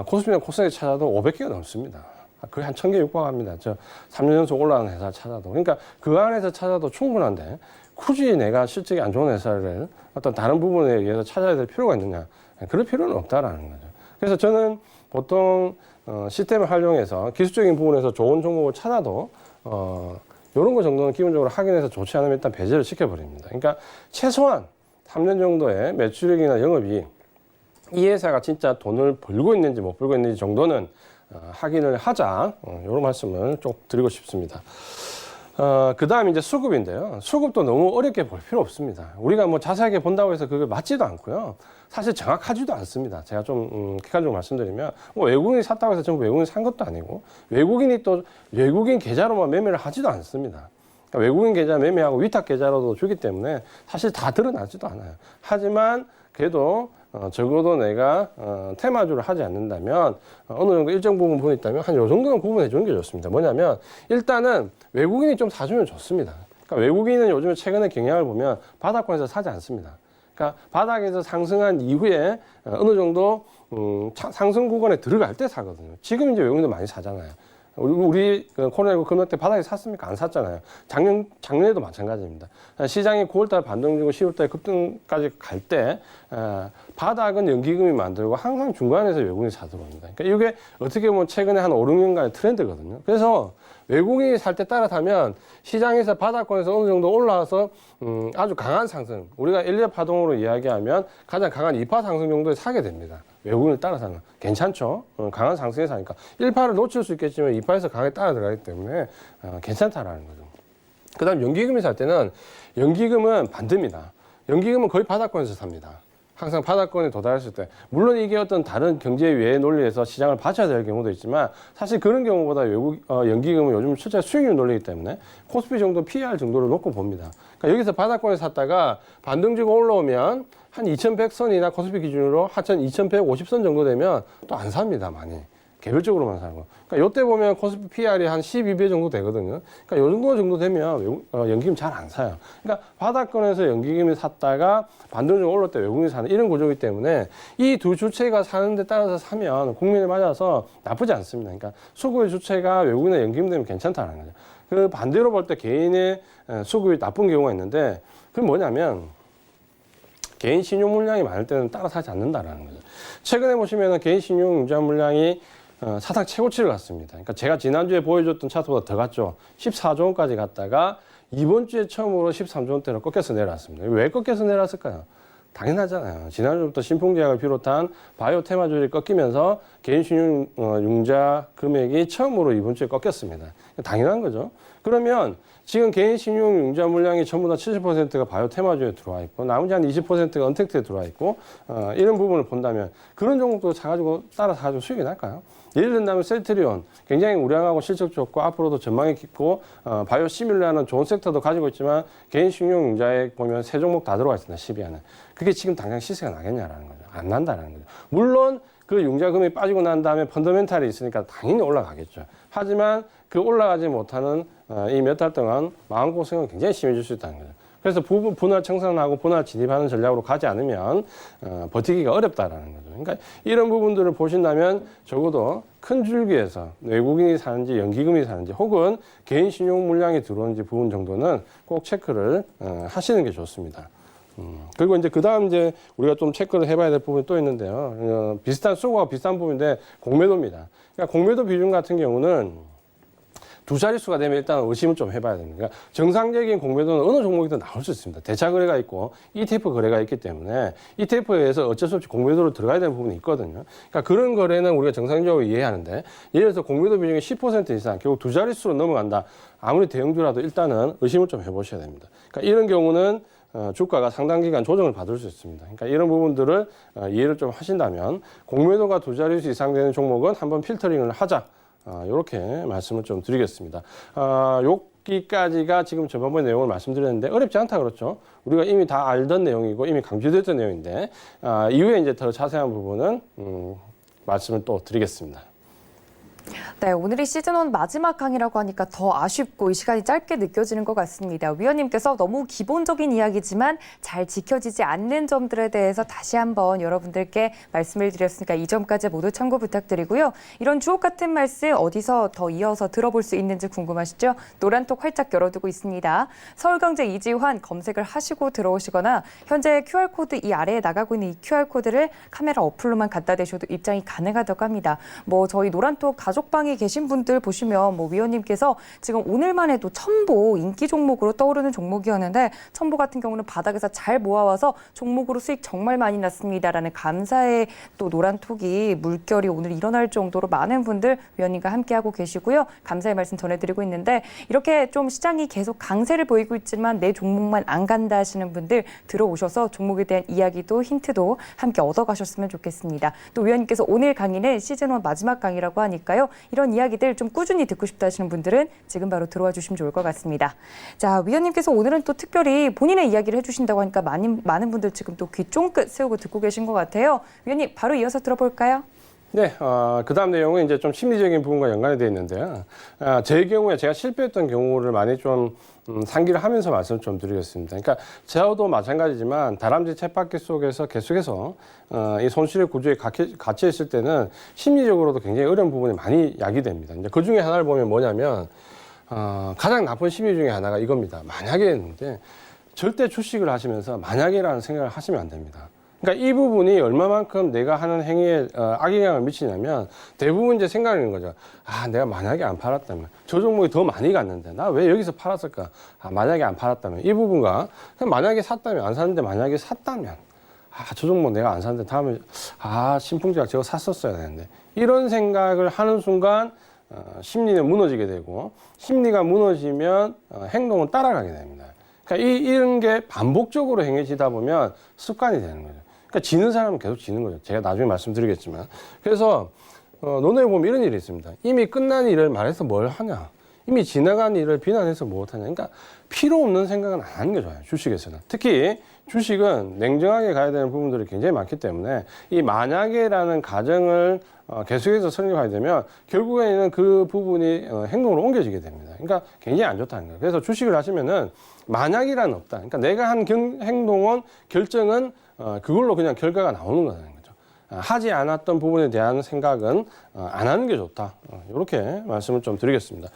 코스피나 코스닥에 찾아도 500개가 넘습니다. 거의 한 1000개 육박합니다. 저 3년 연속 올라가는 회사 찾아도. 그러니까 그 안에서 찾아도 충분한데 굳이 내가 실적이 안 좋은 회사를 어떤 다른 부분에 의해서 찾아야 될 필요가 있느냐. 그럴 필요는 없다라는 거죠. 그래서 저는 보통 시스템을 활용해서 기술적인 부분에서 좋은 종목을 찾아도 이런 거 정도는 기본적으로 확인해서 좋지 않으면 일단 배제를 시켜버립니다. 그러니까 최소한 3년 정도의 매출액이나 영업이 이 회사가 진짜 돈을 벌고 있는지 못 벌고 있는지 정도는 확인을 하자. 이런 말씀을 좀 드리고 싶습니다. 그 다음 이제 수급인데요. 수급도 너무 어렵게 볼 필요 없습니다. 우리가 뭐 자세하게 본다고 해서 그게 맞지도 않고요. 사실 정확하지도 않습니다. 제가 좀 객관적으로 말씀드리면 뭐 외국인이 샀다고 해서 전부 외국인이 산 것도 아니고 외국인이 또 외국인 계좌로만 매매를 하지도 않습니다. 그러니까 외국인 계좌 매매하고 위탁 계좌로도 주기 때문에 사실 다 드러나지도 않아요. 하지만 그래도 적어도 내가 테마주를 하지 않는다면 어느 정도 일정 부분 부분이 있다면 한 요 정도는 구분해 주는 게 좋습니다. 뭐냐면 일단은 외국인이 좀 사주면 좋습니다. 그러니까 외국인은 요즘에 최근에 경향을 보면 바닥권에서 사지 않습니다. 그러니까 바닥에서 상승한 이후에 어느 정도 상승 구간에 들어갈 때 사거든요. 지금 이제 외국인들 많이 사잖아요. 우리 코로나19 금융 때 바닥에 샀습니까? 안 샀잖아요. 작년에도 마찬가지입니다. 시장이 9월달 반등 주고 10월달 급등까지 갈 때 바닥은 연기금이 만들고 항상 중간에서 외국인이 사들어옵니다. 그러니까 이게 어떻게 보면 최근에 한 5, 6년간의 트렌드거든요. 그래서 외국인이 살 때 따라타면 시장에서 바닥권에서 어느 정도 올라와서 아주 강한 상승, 우리가 엘리엇 파동으로 이야기하면 가장 강한 2파 상승 정도에 사게 됩니다. 외국인을 따라서는 괜찮죠. 강한 상승에 사니까 1파를 놓칠 수 있겠지만 2파에서 강하게 따라 들어가기 때문에 괜찮다라는 거죠. 그다음 연기금이 살 때는 연기금은 반대입니다. 연기금은 거의 바닥권에서 삽니다. 항상 바닥권에 도달했을 때, 물론 이게 어떤 다른 경제 외의 논리에서 시장을 받쳐야 될 경우도 있지만 사실 그런 경우보다 연기금은 요즘 실제 수익률 논리이기 때문에 코스피 정도 PER 정도를 놓고 봅니다. 그러니까 여기서 바닥권에 샀다가 반등 주고 올라오면 한 2100선이나 코스피 기준으로 하천 2150선 정도 되면 또 안 삽니다, 많이. 개별적으로만 사고. 그러니까 이때 보면 코스피 PR이 한 12배 정도 되거든요. 그러니까 요 정도 되면 연기금 잘 안 사요. 그러니까 바닥권에서 연기금이 샀다가 반등적으로 올랐을 때 외국인이 사는 이런 구조이기 때문에 이 두 주체가 사는 데 따라서 사면 국민에 맞아서 나쁘지 않습니다. 그러니까 수급의 주체가 외국인의 연기금 되면 괜찮다는 거죠. 그 반대로 볼 때 개인의 수급이 나쁜 경우가 있는데 그건 뭐냐면 개인 신용 물량이 많을 때는 따라 사지 않는다라는 거죠. 최근에 보시면은 개인 신용 융자 물량이 사상 최고치를 갔습니다. 그러니까 제가 지난주에 보여줬던 차트보다 더 갔죠. 14조 원까지 갔다가 이번 주에 처음으로 13조 원대로 꺾여서 내려왔습니다. 왜 꺾여서 내려왔을까요? 당연하잖아요. 지난주부터 신풍제약을 비롯한 바이오 테마주들이 꺾이면서 개인 신용 융자 금액이 처음으로 이번 주에 꺾였습니다. 당연한 거죠. 그러면 지금 개인 신용 융자 물량이 전부 다 70%가 바이오 테마주에 들어와 있고 나머지 한 20%가 언택트에 들어와 있고 이런 부분을 본다면 그런 종목도 사가지고 따라 사가지고 수익이 날까요? 예를 든다면 셀트리온 굉장히 우량하고 실적 좋고 앞으로도 전망이 깊고 바이오 시뮬라는 좋은 섹터도 가지고 있지만 개인 신용 융자에 보면 세 종목 다 들어가 있습니다. 10위안에. 그게 지금 당장 시세가 나겠냐라는 거죠. 안 난다라는 거죠. 물론 그 융자금이 빠지고 난 다음에 펀더멘탈이 있으니까 당연히 올라가겠죠. 하지만 그 올라가지 못하는 이 몇 달 동안 마음고생은 굉장히 심해질 수 있다는 거죠. 그래서 분할 청산하고 분할 진입하는 전략으로 가지 않으면 버티기가 어렵다라는 거죠. 그러니까 이런 부분들을 보신다면 적어도 큰 줄기에서 외국인이 사는지 연기금이 사는지 혹은 개인 신용 물량이 들어오는지 부분 정도는 꼭 체크를 하시는 게 좋습니다. 그리고 이제 그다음 이제 우리가 좀 체크를 해봐야 될 부분이 또 있는데요. 비슷한 수고가 비슷한 부분인데 공매도입니다. 그러니까 공매도 비중 같은 경우는 두 자릿수가 되면 일단 의심을 좀 해봐야 됩니다. 그러니까 정상적인 공매도는 어느 종목이든 나올 수 있습니다. 대차 거래가 있고 ETF 거래가 있기 때문에 ETF에 의해서 어쩔 수 없이 공매도로 들어가야 되는 부분이 있거든요. 그러니까 그런 거래는 우리가 정상적으로 이해하는데 예를 들어서 공매도 비중이 10% 이상 결국 두 자릿수로 넘어간다. 아무리 대형주라도 일단은 의심을 좀 해보셔야 됩니다. 그러니까 이런 경우는 주가가 상당 기간 조정을 받을 수 있습니다. 그러니까 이런 부분들을 이해를 좀 하신다면 공매도가 두 자릿수 이상 되는 종목은 한번 필터링을 하자. 이렇게 말씀을 좀 드리겠습니다. 여기까지가 지금 저번번에 내용을 말씀드렸는데 어렵지 않다 그렇죠. 우리가 이미 다 알던 내용이고 이미 강조됐던 내용인데 이후에 이제 더 자세한 부분은 말씀을 또 드리겠습니다. 네, 오늘이 시즌1 마지막 강의라고 하니까 더 아쉽고 이 시간이 짧게 느껴지는 것 같습니다. 위원님께서 너무 기본적인 이야기지만 잘 지켜지지 않는 점들에 대해서 다시 한번 여러분들께 말씀을 드렸으니까 이 점까지 모두 참고 부탁드리고요. 이런 주옥 같은 말씀 어디서 더 이어서 들어볼 수 있는지 궁금하시죠? 노란톡 활짝 열어두고 있습니다. 서울경제 이지환 검색을 하시고 들어오시거나 현재 QR코드 이 아래에 나가고 있는 이 QR코드를 카메라 어플로만 갖다 대셔도 입장이 가능하다고 합니다. 저희 노란톡 가족방에 계신 분들 보시면 위원님께서 지금 오늘만 해도 첨보 인기 종목으로 떠오르는 종목이었는데 첨보 같은 경우는 바닥에서 잘 모아와서 종목으로 수익 정말 많이 났습니다라는 감사의 또 노란톡이 물결이 오늘 일어날 정도로 많은 분들 위원님과 함께하고 계시고요. 감사의 말씀 전해드리고 있는데 이렇게 좀 시장이 계속 강세를 보이고 있지만 내 종목만 안 간다 하시는 분들 들어오셔서 종목에 대한 이야기도 힌트도 함께 얻어가셨으면 좋겠습니다. 또 위원님께서 오늘 강의는 시즌1 마지막 강의라고 하니까요. 이런 이야기들 좀 꾸준히 듣고 싶다 하시는 분들은 지금 바로 들어와 주시면 좋을 것 같습니다. 자, 위원님께서 오늘은 또 특별히 본인의 이야기를 해주신다고 하니까 많은 분들 지금 또 귀 쫑긋 세우고 듣고 계신 것 같아요. 위원님, 바로 이어서 들어볼까요? 네, 그 다음 내용은 이제 좀 심리적인 부분과 연관이 되어 있는데요. 제 경우에 제가 실패했던 경우를 많이 좀 상기를 하면서 말씀을 좀 드리겠습니다. 그러니까 저도 마찬가지지만 다람쥐 쳇바퀴 속에서 계속해서 이 손실의 구조에 갇혀 있을 때는 심리적으로도 굉장히 어려운 부분이 많이 야기됩니다. 이제 그 중에 하나를 보면 뭐냐면 가장 나쁜 심리 중에 하나가 이겁니다. 만약에 했는데 절대 주식을 하시면서 만약에라는 생각을 하시면 안 됩니다. 그러니까 이 부분이 얼마만큼 내가 하는 행위에 악영향을 미치냐면 대부분 이제 생각하는 거죠. 아, 내가 만약에 안 팔았다면 저 종목이 더 많이 갔는데 나 왜 여기서 팔았을까? 아, 만약에 안 팔았다면 이 부분과 만약에 샀다면 안 샀는데 만약에 샀다면 저 종목 내가 안 샀는데 다음에 신풍제약 저거 샀었어야 되는데 이런 생각을 하는 순간 심리는 무너지게 되고 심리가 무너지면 행동은 따라가게 됩니다. 그러니까 이런 게 반복적으로 행해지다 보면 습관이 되는 거죠. 그러니까 지는 사람은 계속 지는 거죠. 제가 나중에 말씀드리겠지만. 그래서 논어에 보면 이런 일이 있습니다. 이미 끝난 일을 말해서 뭘 하냐. 이미 지나간 일을 비난해서 무엇하냐. 그러니까 필요 없는 생각은 안 하는 게 좋아요. 주식에서는. 특히 주식은 냉정하게 가야 되는 부분들이 굉장히 많기 때문에 이 만약에라는 가정을 계속해서 설립하게 되면 결국에는 그 부분이 행동으로 옮겨지게 됩니다. 그러니까 굉장히 안 좋다는 거예요. 그래서 주식을 하시면은 만약이란 없다. 그러니까 내가 한 행동은 결정은 그걸로 그냥 결과가 나오는 거라는 거죠. 하지 않았던 부분에 대한 생각은 안 하는 게 좋다. 이렇게 말씀을 좀 드리겠습니다.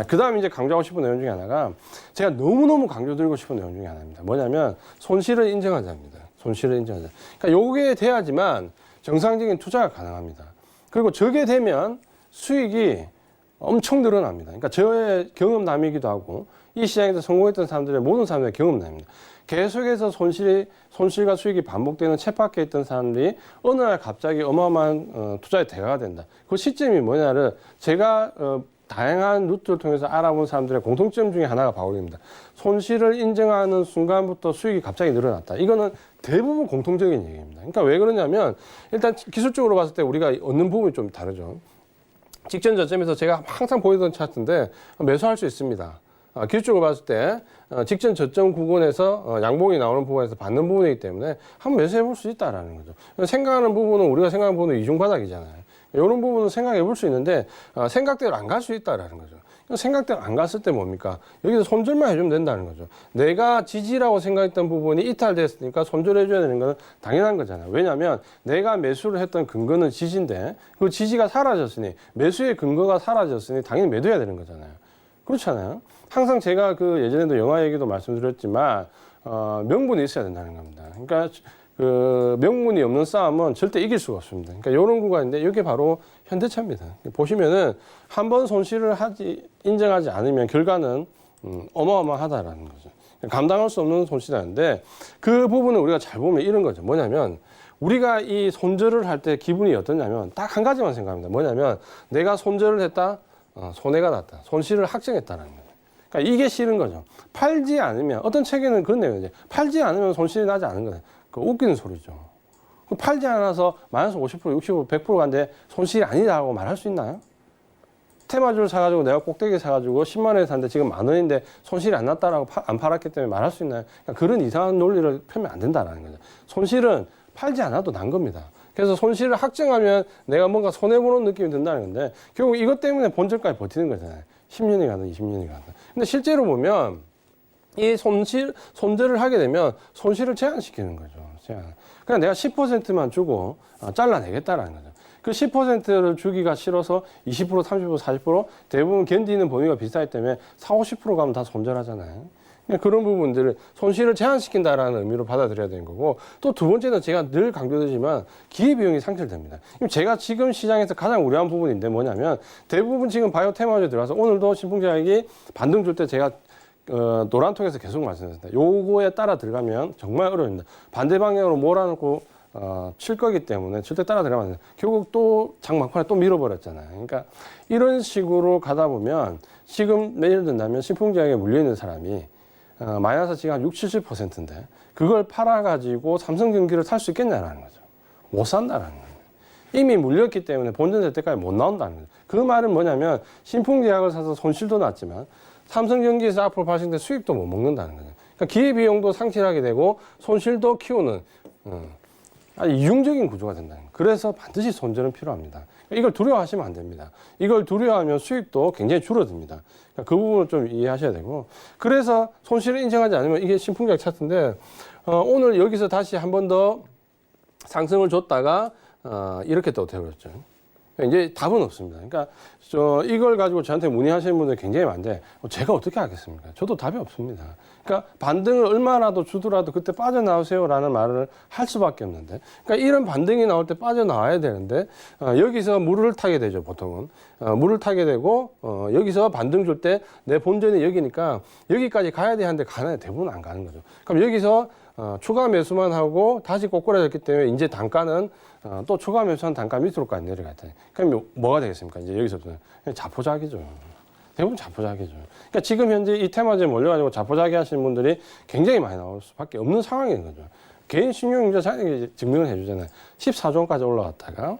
그 다음 이제 강조하고 싶은 내용 중에 하나가 제가 너무너무 강조드리고 싶은 내용 중에 하나입니다. 뭐냐면 손실을 인정하자입니다. 손실을 인정하자. 그러니까 요게 돼야지만 정상적인 투자가 가능합니다. 그리고 저게 되면 수익이 엄청 늘어납니다. 그러니까 저의 경험담이기도 하고 이 시장에서 성공했던 사람들의 모든 사람들의 경험담입니다. 계속해서 손실과 수익이 반복되는 쳇바퀴에 있던 사람들이 어느 날 갑자기 어마어마한 투자의 대가가 된다. 그 시점이 뭐냐를 제가 다양한 루트를 통해서 알아본 사람들의 공통점 중에 하나가 바울입니다. 손실을 인정하는 순간부터 수익이 갑자기 늘어났다. 이거는 대부분 공통적인 얘기입니다. 그러니까 왜 그러냐면 일단 기술적으로 봤을 때 우리가 얻는 부분이 좀 다르죠. 직전 저점에서 제가 항상 보이던 차트인데 매수할 수 있습니다. 기술적으로 봤을 때 직전 저점 구간에서 양봉이 나오는 부분에서 받는 부분이기 때문에 한번 매수해 볼 수 있다라는 거죠. 생각하는 부분은 우리가 생각하는 부분은 이중바닥이잖아요. 이런 부분은 생각해 볼 수 있는데 생각대로 안 갈 수 있다라는 거죠. 생각대로 안 갔을 때 뭡니까? 여기서 손절만 해주면 된다는 거죠. 내가 지지라고 생각했던 부분이 이탈됐으니까 손절해줘야 되는 건 당연한 거잖아요. 왜냐하면 내가 매수를 했던 근거는 지지인데 그 지지가 사라졌으니 매수의 근거가 사라졌으니 당연히 매도해야 되는 거잖아요. 그렇잖아요. 항상 제가 그 예전에도 영화 얘기도 말씀드렸지만 명분이 있어야 된다는 겁니다. 그러니까 그 명분이 없는 싸움은 절대 이길 수가 없습니다. 그러니까 이런 구간인데 이게 바로 현대차입니다. 보시면은 한 번 손실을 인정하지 않으면 결과는 어마어마하다라는 거죠. 감당할 수 없는 손실이라는데 그 부분을 우리가 잘 보면 이런 거죠. 뭐냐면 우리가 이 손절을 할 때 기분이 어떠냐면 딱 한 가지만 생각합니다. 뭐냐면 내가 손절을 했다, 손해가 났다, 손실을 확정했다는 거죠. 그러니까 이게 싫은 거죠. 팔지 않으면 어떤 책에는 그런 내용이죠. 팔지 않으면 손실이 나지 않은 거예요. 그 웃기는 소리죠. 팔지 않아서 마이너스 50%, 60%, 100% 간데 손실이 아니다라고 말할 수 있나요? 테마주를 사가지고 내가 꼭대기 사가지고 10만 원에 샀는데 지금 만 원인데 손실이 안 났다라고 안 팔았기 때문에 말할 수 있나요? 그러니까 그런 이상한 논리를 펴면 안 된다라는 거죠. 손실은 팔지 않아도 난 겁니다. 그래서 손실을 확정하면 내가 뭔가 손해보는 느낌이 든다는 건데 결국 이것 때문에 본전까지 버티는 거잖아요. 10년이 가든 20년이 가든. 근데 실제로 보면 이 손절을 하게 되면 손실을 제한시키는 거죠. 그냥 내가 10%만 주고 잘라내겠다라는 거죠. 그 10%를 주기가 싫어서 20%, 30%, 40% 대부분 견디는 범위가 비슷하기 때문에 40, 50% 가면 다 손절하잖아요. 그런 부분들을 손실을 제한시킨다라는 의미로 받아들여야 되는 거고 또 두 번째는 제가 늘 강조드리지만 기회비용이 상실됩니다. 제가 지금 시장에서 가장 우려한 부분인데 뭐냐면 대부분 지금 바이오 테마주에 들어와서 오늘도 신풍제약이 반등 줄 때 제가 노란통에서 계속 말씀드렸습니다. 요거에 따라 들어가면 정말 어려웁니다. 반대 방향으로 몰아놓고 칠 거기 때문에 절대 따라 들어가면 결국 또 장막판에 또 밀어버렸잖아요. 그러니까 이런 식으로 가다 보면 지금 예를 든다면 신풍제약에 물려있는 사람이 마이너스 지금 한 60, 70%인데 그걸 팔아가지고 삼성전기를 살 수 있겠냐라는 거죠. 못 산다라는 거예요. 이미 물렸기 때문에 본전세 때까지 못 나온다는 거죠. 그 말은 뭐냐면 신풍제약을 사서 손실도 났지만 삼성전기에서 앞으로 발생된 수익도 못 먹는다는 거죠. 그러니까 기회비용도 상실하게 되고 손실도 키우는 아주 이중적인 구조가 된다는 거예요. 그래서 반드시 손절은 필요합니다. 이걸 두려워하시면 안 됩니다. 이걸 두려워하면 수익도 굉장히 줄어듭니다. 그러니까 그 부분을 좀 이해하셔야 되고, 그래서 손실을 인정하지 않으면 이게 신풍제약 차트인데 오늘 여기서 다시 한 번 더 상승을 줬다가 이렇게 또 되어버렸죠. 이제 답은 없습니다. 그러니까 이걸 가지고 저한테 문의하시는 분들이 굉장히 많은데 제가 어떻게 하겠습니까? 저도 답이 없습니다. 그러니까 반등을 얼마라도 주더라도 그때 빠져나오세요라는 말을 할 수밖에 없는데, 그러니까 이런 반등이 나올 때 빠져나와야 되는데 여기서 물을 타게 되죠. 보통은 물을 타게 되고 여기서 반등 줄 때 내 본전이 여기니까 여기까지 가야 되는데 가는 대부분 안 가는 거죠. 그럼 여기서 추가 매수만 하고 다시 꼬꾸라졌기 때문에 이제 단가는 또 추가 매수한 단가 밑으로까지 내려갔다. 그럼 뭐가 되겠습니까? 이제 여기서부터 자포자기죠. 대부분 자포자기죠. 그러니까 지금 현재 이 테마주에 몰려가지고 자포자기 하시는 분들이 굉장히 많이 나올 수밖에 없는 상황인 거죠. 개인 신용융자 자격이 증명을 해주잖아요. 14조원까지 올라갔다가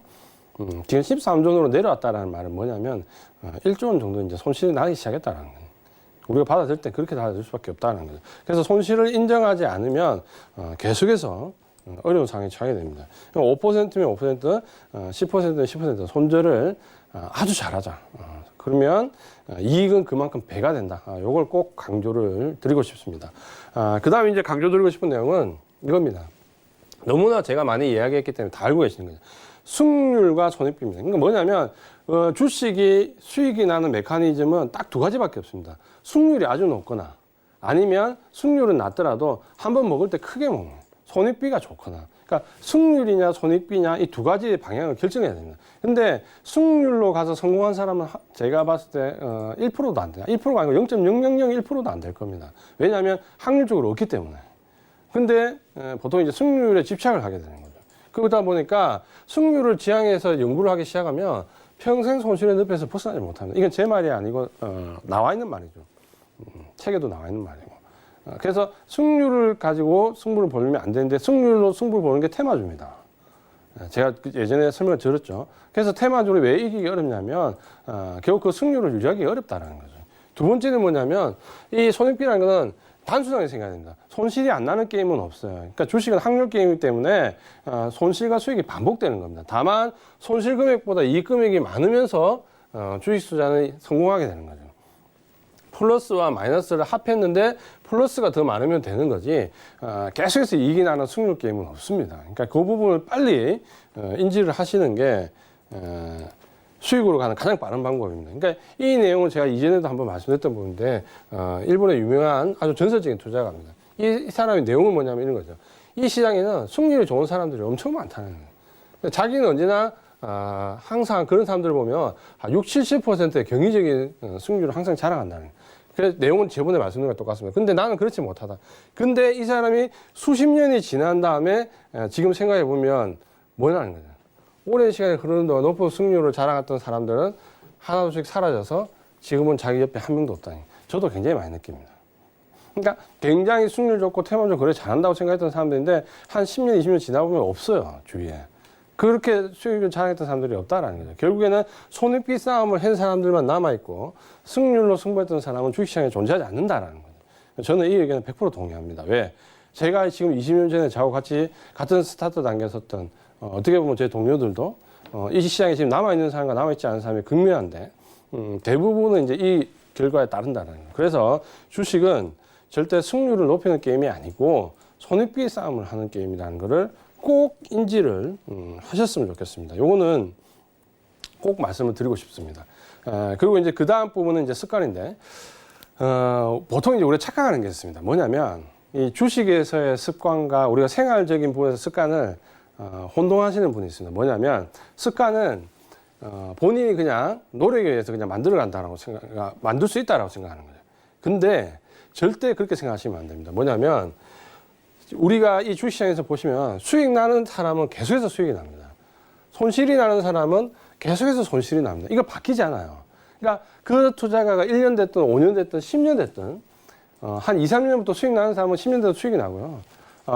지금 13조원으로 내려왔다라는 말은 뭐냐면 1조 원 정도 이제 손실이 나기 시작했다라는 거예요. 우리가 받아들일 때 그렇게 받아들일 수밖에 없다는 거죠. 그래서 손실을 인정하지 않으면 계속해서 어려운 상황에 처하게 됩니다. 5%면 5%, 10%면 10% 손절을 아주 잘하자. 그러면 이익은 그만큼 배가 된다. 이걸 꼭 강조를 드리고 싶습니다. 그 다음에 이제 강조드리고 싶은 내용은 이겁니다. 너무나 제가 많이 이야기했기 때문에 다 알고 계시는 거죠. 수익률과 손익비입니다. 그러니까 뭐냐면 주식이 수익이 나는 메커니즘은 딱 두 가지밖에 없습니다. 수익률이 아주 높거나 아니면 수익률은 낮더라도 한 번 먹을 때 크게 먹는 손익비가 좋거나, 그러니까 수익률이냐 손익비냐 이 두 가지의 방향을 결정해야 됩니다. 근데 수익률로 가서 성공한 사람은 제가 봤을 때 1%도 안 돼요. 1%가 아니고 0.0001%도 안 될 겁니다. 왜냐하면 확률적으로 없기 때문에. 근데 보통 이제 수익률에 집착을 하게 되는 거죠. 그러다 보니까 수익률을 지향해서 연구를 하기 시작하면 평생 손실의 늪에서 벗어나지 못합니다. 이건 제 말이 아니고 나와 있는 말이죠. 책에도 나와 있는 말이고. 그래서 승률을 가지고 승부를 보면 안 되는데 승률로 승부를 보는 게 테마주입니다. 제가 예전에 설명을 드렸죠. 그래서 테마주를 왜 이기기 어렵냐면 결국 그 승률을 유지하기 어렵다는 거죠. 두 번째는 뭐냐면 이 손익비라는 거는 단순하게 생각해야 됩니다. 손실이 안 나는 게임은 없어요. 그러니까 주식은 확률 게임이기 때문에 손실과 수익이 반복되는 겁니다. 다만 손실 금액보다 이익 금액이 많으면서 주식 투자는 성공하게 되는 거죠. 플러스와 마이너스를 합했는데 플러스가 더 많으면 되는 거지 계속해서 이익이 나는 승률 게임은 없습니다. 그러니까 그 부분을 빨리 인지를 하시는 게 수익으로 가는 가장 빠른 방법입니다. 그러니까 이 내용은 제가 이전에도 한번 말씀드렸던 부분인데 일본의 유명한 아주 전설적인 투자가입니다. 이 사람의 내용은 뭐냐면 이런 거죠. 이 시장에는 승률이 좋은 사람들이 엄청 많다는 거예요. 자기는 언제나 항상 그런 사람들을 보면 60, 70%의 경이적인 승률을 항상 자랑한다는 거예요. 그래서 내용은 저번에 말씀드린 것과 똑같습니다. 근데 나는 그렇지 못하다. 근데 이 사람이 수십 년이 지난 다음에 지금 생각해 보면 뭐냐는 거죠. 오랜 시간이 흐르는 동안 높은 승률을 자랑했던 사람들은 하나둘씩 사라져서 지금은 자기 옆에 한 명도 없다니. 저도 굉장히 많이 느낍니다. 그러니까 굉장히 승률 좋고 테마주 거래 잘한다고 생각했던 사람들인데 한 10년, 20년 지나 보면 없어요, 주위에. 그렇게 수익을 자랑했던 사람들이 없다라는 거죠. 결국에는 손익비 싸움을 한 사람들만 남아있고 승률로 승부했던 사람은 주식시장에 존재하지 않는다라는 거죠. 저는 이 의견은 100% 동의합니다. 왜? 제가 지금 20년 전에 저하고 같이 같은 스타트 단계에 섰던 어떻게 보면 제 동료들도 이 시장에 지금 남아있는 사람과 남아있지 않은 사람이 극명한데 대부분은 이제 이 결과에 따른다는 거예요. 그래서 주식은 절대 승률을 높이는 게임이 아니고 손익비 싸움을 하는 게임이라는 거를 꼭 인지를 하셨으면 좋겠습니다. 요거는 꼭 말씀을 드리고 싶습니다. 그리고 이제 그 다음 부분은 이제 습관인데, 보통 이제 우리가 착각하는 게 있습니다. 뭐냐면, 이 주식에서의 습관과 우리가 생활적인 부분에서 습관을 혼동하시는 분이 있습니다. 뭐냐면, 습관은 본인이 그냥 노력에 의해서 그냥 만들어 간다라고 만들 수 있다라고 생각하는 거예요. 근데 절대 그렇게 생각하시면 안 됩니다. 뭐냐면, 우리가 이 주식시장에서 보시면 수익 나는 사람은 계속해서 수익이 납니다. 손실이 나는 사람은 계속해서 손실이 납니다. 이거 바뀌지 않아요. 그러니까 그 투자가가 1년 됐든 5년 됐든 10년 됐든 한 2, 3년부터 수익 나는 사람은 10년 돼도 수익이 나고요.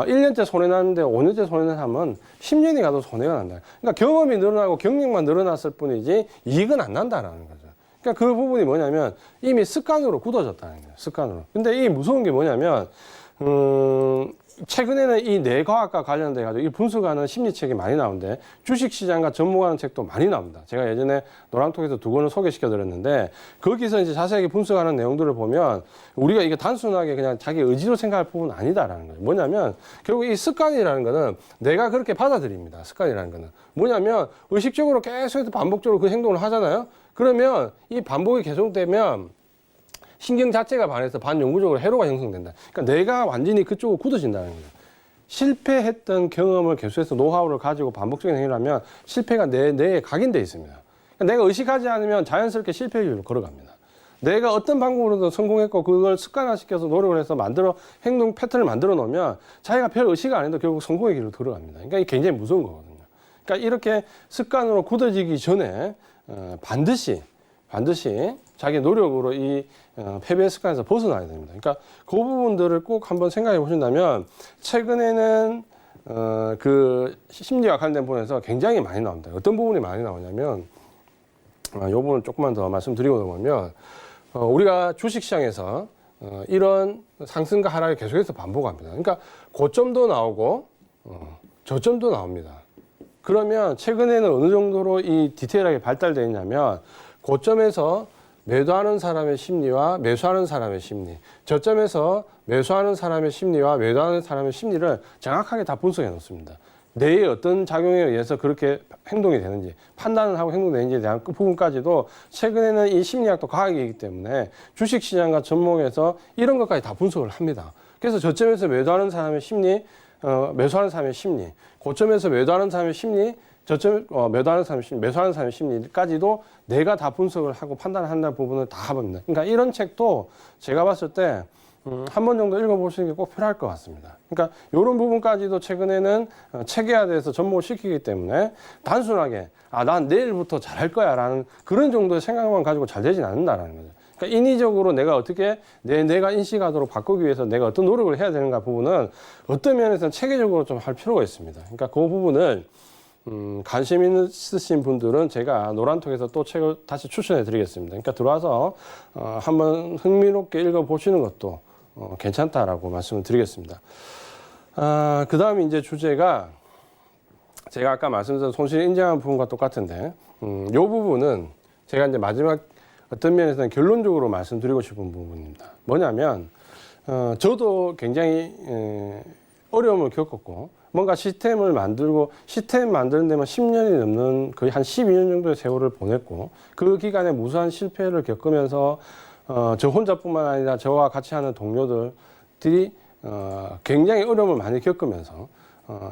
1년째 손해났는데 5년째 손해나면 10년이 가도 손해가 난다. 그러니까 경험이 늘어나고 경력만 늘어났을 뿐이지 이익은 안 난다라는 거죠. 그러니까 그 부분이 뭐냐면 이미 습관으로 굳어졌다는 거예요. 습관으로. 근데 이 무서운 게 뭐냐면 최근에는 이 뇌과학과 관련돼 가지고 이 분석하는 심리책이 많이 나오는데 주식시장과 접목하는 책도 많이 나옵니다. 제가 예전에 노란톡에서 2권을 소개시켜 드렸는데 거기서 이제 자세하게 분석하는 내용들을 보면 우리가 이게 단순하게 그냥 자기 의지로 생각할 부분은 아니다라는 거예요. 뭐냐면 결국 이 습관이라는 거는 내가 그렇게 받아들입니다. 습관이라는 거는 뭐냐면 의식적으로 계속해서 반복적으로 그 행동을 하잖아요. 그러면 이 반복이 계속되면 신경 자체가 반해서 반영구적으로 회로가 형성된다. 그러니까 내가 완전히 그쪽으로 굳어진다는 거예요. 실패했던 경험을 계속해서 노하우를 가지고 반복적인 행위를 하면 실패가 내 뇌에 각인되어 있습니다. 그러니까 내가 의식하지 않으면 자연스럽게 실패의 길로 걸어갑니다. 내가 어떤 방법으로든 성공했고 그걸 습관화시켜서 노력을 해서 행동 패턴을 만들어 놓으면 자기가 별 의식 안 해도 결국 성공의 길로 들어갑니다. 그러니까 이게 굉장히 무서운 거거든요. 그러니까 이렇게 습관으로 굳어지기 전에 반드시 자기 노력으로 이 패배 습관에서 벗어나야 됩니다. 그러니까 그 부분들을 꼭 한번 생각해 보신다면 최근에는 그 심리와 관련된 부분에서 굉장히 많이 나옵니다. 어떤 부분이 많이 나오냐면 이 부분을 조금만 더 말씀드리고 넘어가면 우리가 주식시장에서 이런 상승과 하락을 계속해서 반복합니다. 그러니까 고점도 나오고 저점도 나옵니다. 그러면 최근에는 어느 정도로 이 디테일하게 발달되어 있냐면 고점에서 매도하는 사람의 심리와 매수하는 사람의 심리, 저점에서 매수하는 사람의 심리와 매도하는 사람의 심리를 정확하게 다 분석해 놓습니다. 뇌의 어떤 작용에 의해서 그렇게 행동이 되는지, 판단을 하고 행동되는지에 대한 그 부분까지도 최근에는 이 심리학도 과학이기 때문에 주식시장과 접목해서 이런 것까지 다 분석을 합니다. 그래서 저점에서 매도하는 사람의 심리, 매수하는 사람의 심리, 고점에서 매도하는 사람의 심리, 매도하는 사람의 심리, 매수하는 사람의 심리까지도 내가 다 분석을 하고 판단을 한다는 부분을 다 합니다. 그러니까 이런 책도 제가 봤을 때 한 번 정도 읽어보시는 게 꼭 필요할 것 같습니다. 그러니까 이런 부분까지도 최근에는 체계화돼서 접목을 시키기 때문에 단순하게 난 내일부터 잘할 거야 라는 그런 정도의 생각만 가지고 잘 되진 않는다라는 거죠. 그러니까 인위적으로 내가 어떻게 내가 인식하도록 바꾸기 위해서 내가 어떤 노력을 해야 되는가 부분은 어떤 면에서는 체계적으로 좀 할 필요가 있습니다. 그러니까 그 부분을 관심 있으신 분들은 제가 노란톡에서 또 책을 다시 추천해 드리겠습니다. 그러니까 들어와서 한번 흥미롭게 읽어보시는 것도 괜찮다라고 말씀을 드리겠습니다. 그 다음에 이제 주제가 제가 아까 말씀드린 손실을 인정하는 부분과 똑같은데 이 부분은 제가 이제 마지막 어떤 면에서는 결론적으로 말씀드리고 싶은 부분입니다. 뭐냐면 저도 굉장히 어려움을 겪었고 뭔가 시스템을 만들고 시스템 만드는 데만 10년이 넘는 거의 한 12년 정도의 세월을 보냈고 그 기간에 무수한 실패를 겪으면서 저 혼자뿐만 아니라 저와 같이 하는 동료들이 굉장히 어려움을 많이 겪으면서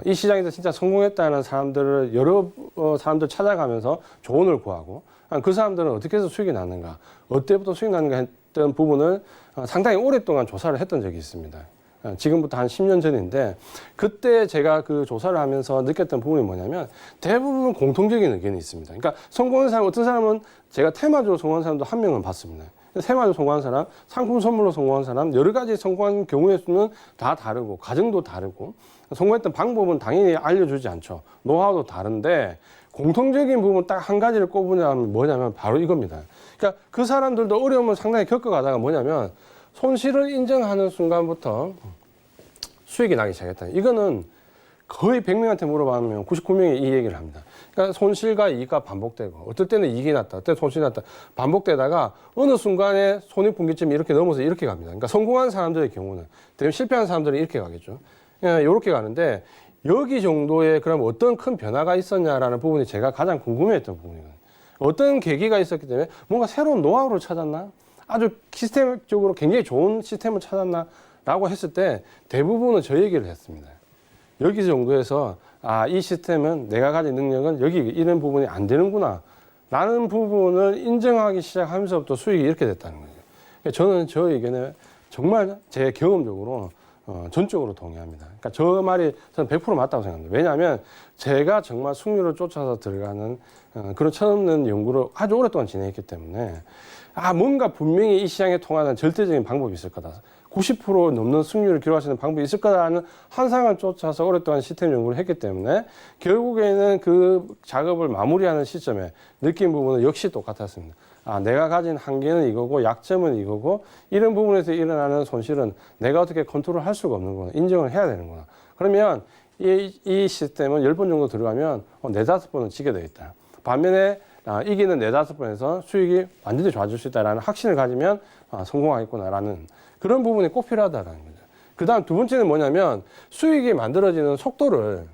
이 시장에서 진짜 성공했다는 사람들을 여러 사람들 찾아가면서 조언을 구하고 그 사람들은 어떻게 해서 수익이 났는가, 어때부터 수익 났는가 했던 부분을 상당히 오랫동안 조사를 했던 적이 있습니다. 지금부터 한 10년 전인데 그때 제가 그 조사를 하면서 느꼈던 부분이 뭐냐면 대부분 공통적인 의견이 있습니다. 그러니까 성공한 사람, 어떤 사람은 제가 테마적으로 성공한 사람도 한 명은 봤습니다. 테마적으로 성공한 사람, 상품 선물로 성공한 사람, 여러 가지 성공한 경우의 수는 다 다르고 과정도 다르고 성공했던 방법은 당연히 알려주지 않죠. 노하우도 다른데 공통적인 부분 딱 한 가지를 꼽으냐면 뭐냐면 바로 이겁니다. 그러니까 그 사람들도 어려움을 상당히 겪어가다가 뭐냐면 손실을 인정하는 순간부터 수익이 나기 시작했다. 이거는 거의 100명한테 물어보면 99명이 이 얘기를 합니다. 그러니까 손실과 이익과 반복되고 어떨 때는 이익이 났다, 어떨 때는 손실이 났다 반복되다가 어느 순간에 손익분기점이 이렇게 넘어서 이렇게 갑니다. 그러니까 성공한 사람들의 경우는 대부분 실패한 사람들은 이렇게 가겠죠. 이렇게 가는데 여기 정도의 그럼 어떤 큰 변화가 있었냐라는 부분이 제가 가장 궁금해했던 부분이거든요. 어떤 계기가 있었기 때문에 뭔가 새로운 노하우를 찾았나? 아주 시스템적으로 굉장히 좋은 시스템을 찾았나? 라고 했을 때 대부분은 저 얘기를 했습니다. 여기 정도에서 이 시스템은 내가 가진 능력은 여기 이런 부분이 안 되는구나 라는 부분을 인정하기 시작하면서부터 수익이 이렇게 됐다는 거죠. 저는 저 의견에 정말 제 경험적으로 전적으로 동의합니다. 그러니까 저 말이 저는 100% 맞다고 생각합니다. 왜냐하면 제가 정말 승률을 쫓아서 들어가는 그런 철없는 연구를 아주 오랫동안 진행했기 때문에 뭔가 분명히 이 시장에 통하는 절대적인 방법이 있을 거다. 90% 넘는 승률을 기록할 수 있는 방법이 있을 거라는 환상을 쫓아서 오랫동안 시스템 연구를 했기 때문에 결국에는 그 작업을 마무리하는 시점에 느낀 부분은 역시 똑같았습니다. 아, 내가 가진 한계는 이거고 약점은 이거고 이런 부분에서 일어나는 손실은 내가 어떻게 컨트롤할 수가 없는구나. 인정을 해야 되는구나. 그러면 이 시스템은 10번 정도 들어가면 4, 5번은 지게 되겠다. 반면에 이기는 4, 5번에서 수익이 완전히 좋아질 수 있다는 확신을 가지면 성공하겠구나라는 그런 부분이 꼭 필요하다는 거죠. 그 다음 두 번째는 뭐냐면 수익이 만들어지는 속도를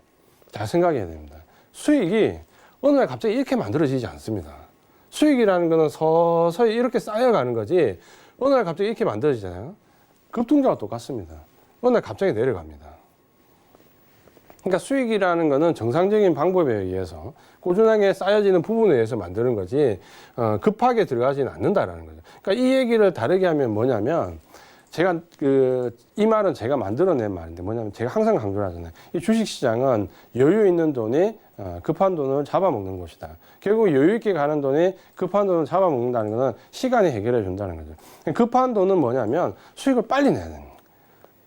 잘 생각해야 됩니다. 수익이 어느 날 갑자기 이렇게 만들어지지 않습니다. 수익이라는 거는 서서히 이렇게 쌓여가는 거지 어느 날 갑자기 이렇게 만들어지잖아요. 급등주와 똑같습니다. 어느 날 갑자기 내려갑니다. 그러니까 수익이라는 거는 정상적인 방법에 의해서 꾸준하게 쌓여지는 부분에 의해서 만드는 거지 급하게 들어가지는 않는다라는 거죠. 그러니까 이 얘기를 다르게 하면 뭐냐면 제가 이 말은 제가 만들어낸 말인데 뭐냐면 제가 항상 강조를 하잖아요. 이 주식시장은 여유 있는 돈이 급한 돈을 잡아먹는 것이다. 결국 여유 있게 가는 돈이 급한 돈을 잡아먹는다는 것은 시간이 해결해 준다는 거죠. 급한 돈은 뭐냐면 수익을 빨리 내야 되는 거예요.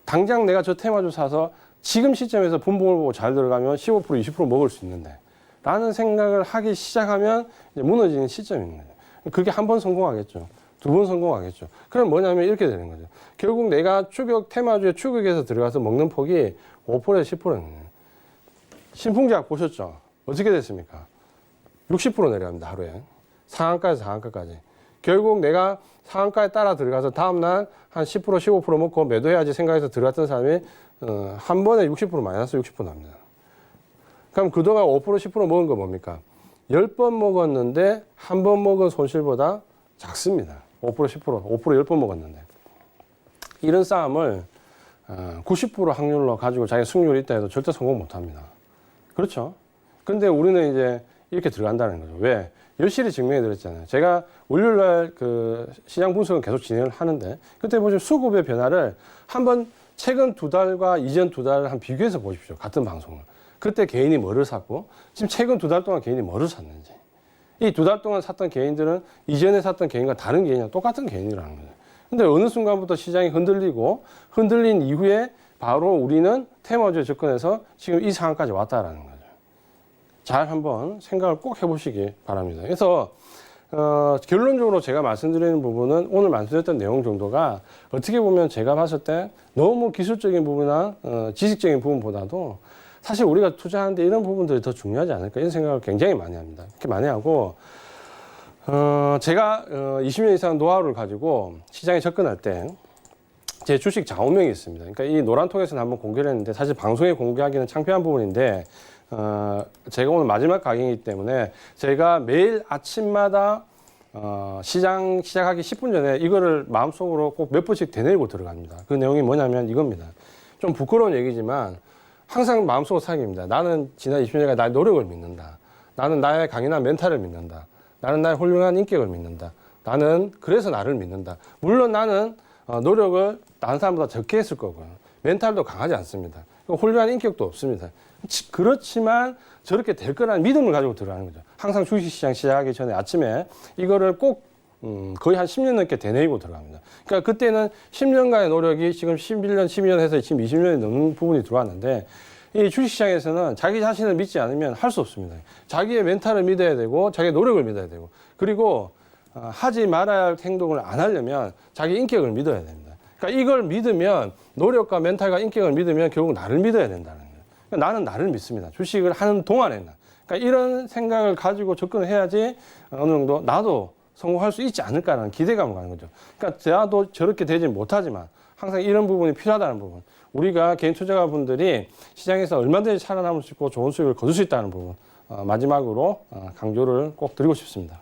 당장 내가 저 테마주 사서 지금 시점에서 분봉을 보고 잘 들어가면 15%, 20% 먹을 수 있는데 라는 생각을 하기 시작하면 이제 무너지는 시점인 거죠. 그게 한 번 성공하겠죠. 2번 성공하겠죠. 그럼 뭐냐면 이렇게 되는 거죠. 결국 내가 테마주에 추격해서 들어가서 먹는 폭이 5%에서 10%는 거예요. 신풍제약 보셨죠? 어떻게 됐습니까? 60% 내려갑니다, 하루에. 상한가에서 상한가까지. 결국 내가 상한가에 따라 들어가서 다음날 한 10%, 15% 먹고 매도해야지 생각해서 들어갔던 사람이 한 번에 60% 마이너스 60% 납니다. 그럼 그동안 5%, 10% 먹은 거 뭡니까? 10번 먹었는데 한 번 먹은 손실보다 작습니다. 5%, 10%, 5% 10번 먹었는데. 이런 싸움을 90% 확률로 가지고 자기 승률이 있다 해도 절대 성공 못 합니다. 그렇죠? 근데 우리는 이제 이렇게 들어간다는 거죠. 왜? 여실히 증명해 드렸잖아요. 제가 월요일날 그 시장 분석은 계속 진행을 하는데 그때 보시면 수급의 변화를 한번 최근 2달과 이전 2달을 한 비교해서 보십시오. 같은 방송을. 그때 개인이 뭐를 샀고 지금 최근 2달 동안 개인이 뭐를 샀는지. 이 2달 동안 샀던 개인들은 이전에 샀던 개인과 다른 개인이랑 똑같은 개인이라는 거죠. 근데 어느 순간부터 시장이 흔들린 이후에 바로 우리는 테마주에 접근해서 지금 이 상황까지 왔다라는 거죠. 잘 한번 생각을 꼭 해보시기 바랍니다. 그래서 결론적으로 제가 말씀드리는 부분은 오늘 말씀드렸던 내용 정도가 어떻게 보면 제가 봤을 때 너무 기술적인 부분이나 지식적인 부분보다도 사실 우리가 투자하는데 이런 부분들이 더 중요하지 않을까 이런 생각을 굉장히 많이 합니다. 이렇게 많이 하고 제가 20년 이상 노하우를 가지고 시장에 접근할 때 제 주식 좌우명이 있습니다. 그러니까 이 노란통에서는 한번 공개를 했는데 사실 방송에 공개하기는 창피한 부분인데 제가 오늘 마지막 강의이기 때문에 제가 매일 아침마다 시장 시작하기 10분 전에 이거를 마음속으로 꼭 몇 번씩 되뇌고 들어갑니다. 그 내용이 뭐냐면 이겁니다. 좀 부끄러운 얘기지만 항상 마음속으로 생각입니다. 나는 지난 20년간 나의 노력을 믿는다. 나는 나의 강인한 멘탈을 믿는다. 나는 나의 훌륭한 인격을 믿는다. 나는 그래서 나를 믿는다. 물론 나는 노력을 다른 사람보다 적게 했을 거고요. 멘탈도 강하지 않습니다. 훌륭한 인격도 없습니다. 그렇지만 저렇게 될 거라는 믿음을 가지고 들어가는 거죠. 항상 주식시장 시작하기 전에 아침에 이거를 꼭 거의 한 10년 넘게 되뇌이고 들어갑니다. 그러니까 그때는 10년간의 노력이 지금 11년, 12년 해서 지금 20년이 넘는 부분이 들어왔는데 이 주식시장에서는 자기 자신을 믿지 않으면 할 수 없습니다. 자기의 멘탈을 믿어야 되고 자기의 노력을 믿어야 되고 그리고 하지 말아야 할 행동을 안 하려면 자기 인격을 믿어야 됩니다. 그러니까 이걸 믿으면 노력과 멘탈과 인격을 믿으면 결국 나를 믿어야 된다는 거예요. 그러니까 나는 나를 믿습니다. 주식을 하는 동안에는. 그러니까 이런 생각을 가지고 접근을 해야지 어느 정도 나도 성공할 수 있지 않을까라는 기대감을 가는 거죠. 그러니까 나도 저렇게 되지 못하지만 항상 이런 부분이 필요하다는 부분. 우리가 개인 투자가분들이 시장에서 얼마든지 살아남을 수 있고 좋은 수익을 거둘 수 있다는 부분. 마지막으로 강조를 꼭 드리고 싶습니다.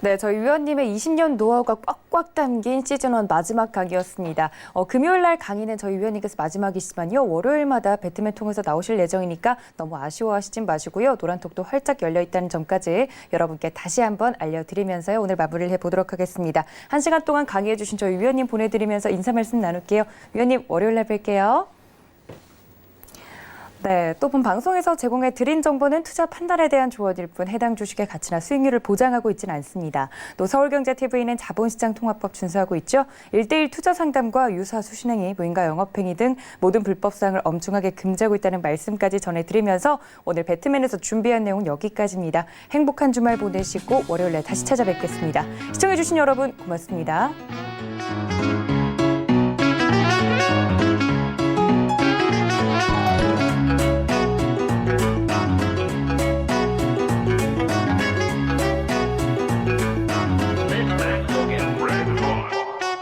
네, 저희 위원님의 20년 노하우가 꽉꽉 담긴 시즌1 마지막 강의였습니다. 금요일 날 강의는 저희 위원님께서 마지막이지만요. 월요일마다 배트맨 통해서 나오실 예정이니까 너무 아쉬워하시진 마시고요. 노란톡도 활짝 열려 있다는 점까지 여러분께 다시 한번 알려드리면서요. 오늘 마무리를 해보도록 하겠습니다. 1시간 동안 강의해 주신 저희 위원님 보내드리면서 인사 말씀 나눌게요. 위원님, 월요일 날 뵐게요. 네, 또 본 방송에서 제공해 드린 정보는 투자 판단에 대한 조언일 뿐 해당 주식의 가치나 수익률을 보장하고 있지는 않습니다. 또 서울경제TV는 자본시장 통합법 준수하고 있죠. 1:1 투자 상담과 유사 수신행위, 무인가 영업행위 등 모든 불법사항을 엄중하게 금지하고 있다는 말씀까지 전해드리면서 오늘 배트맨에서 준비한 내용 여기까지입니다. 행복한 주말 보내시고 월요일에 다시 찾아뵙겠습니다. 시청해주신 여러분 고맙습니다.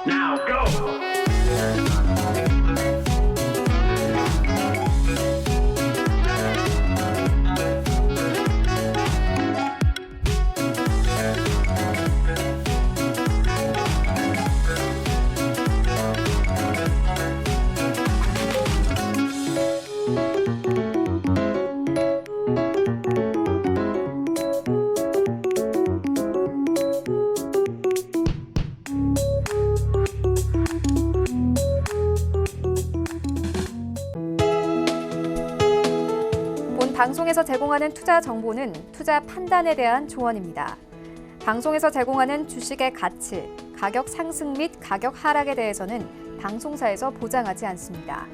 Now go! 본 방송에서 제공하는 투자 정보는 투자 판단에 대한 조언입니다. 방송에서 제공하는 주식의 가치, 가격 상승 및 가격 하락에 대해서는 방송사에서 보장하지 않습니다.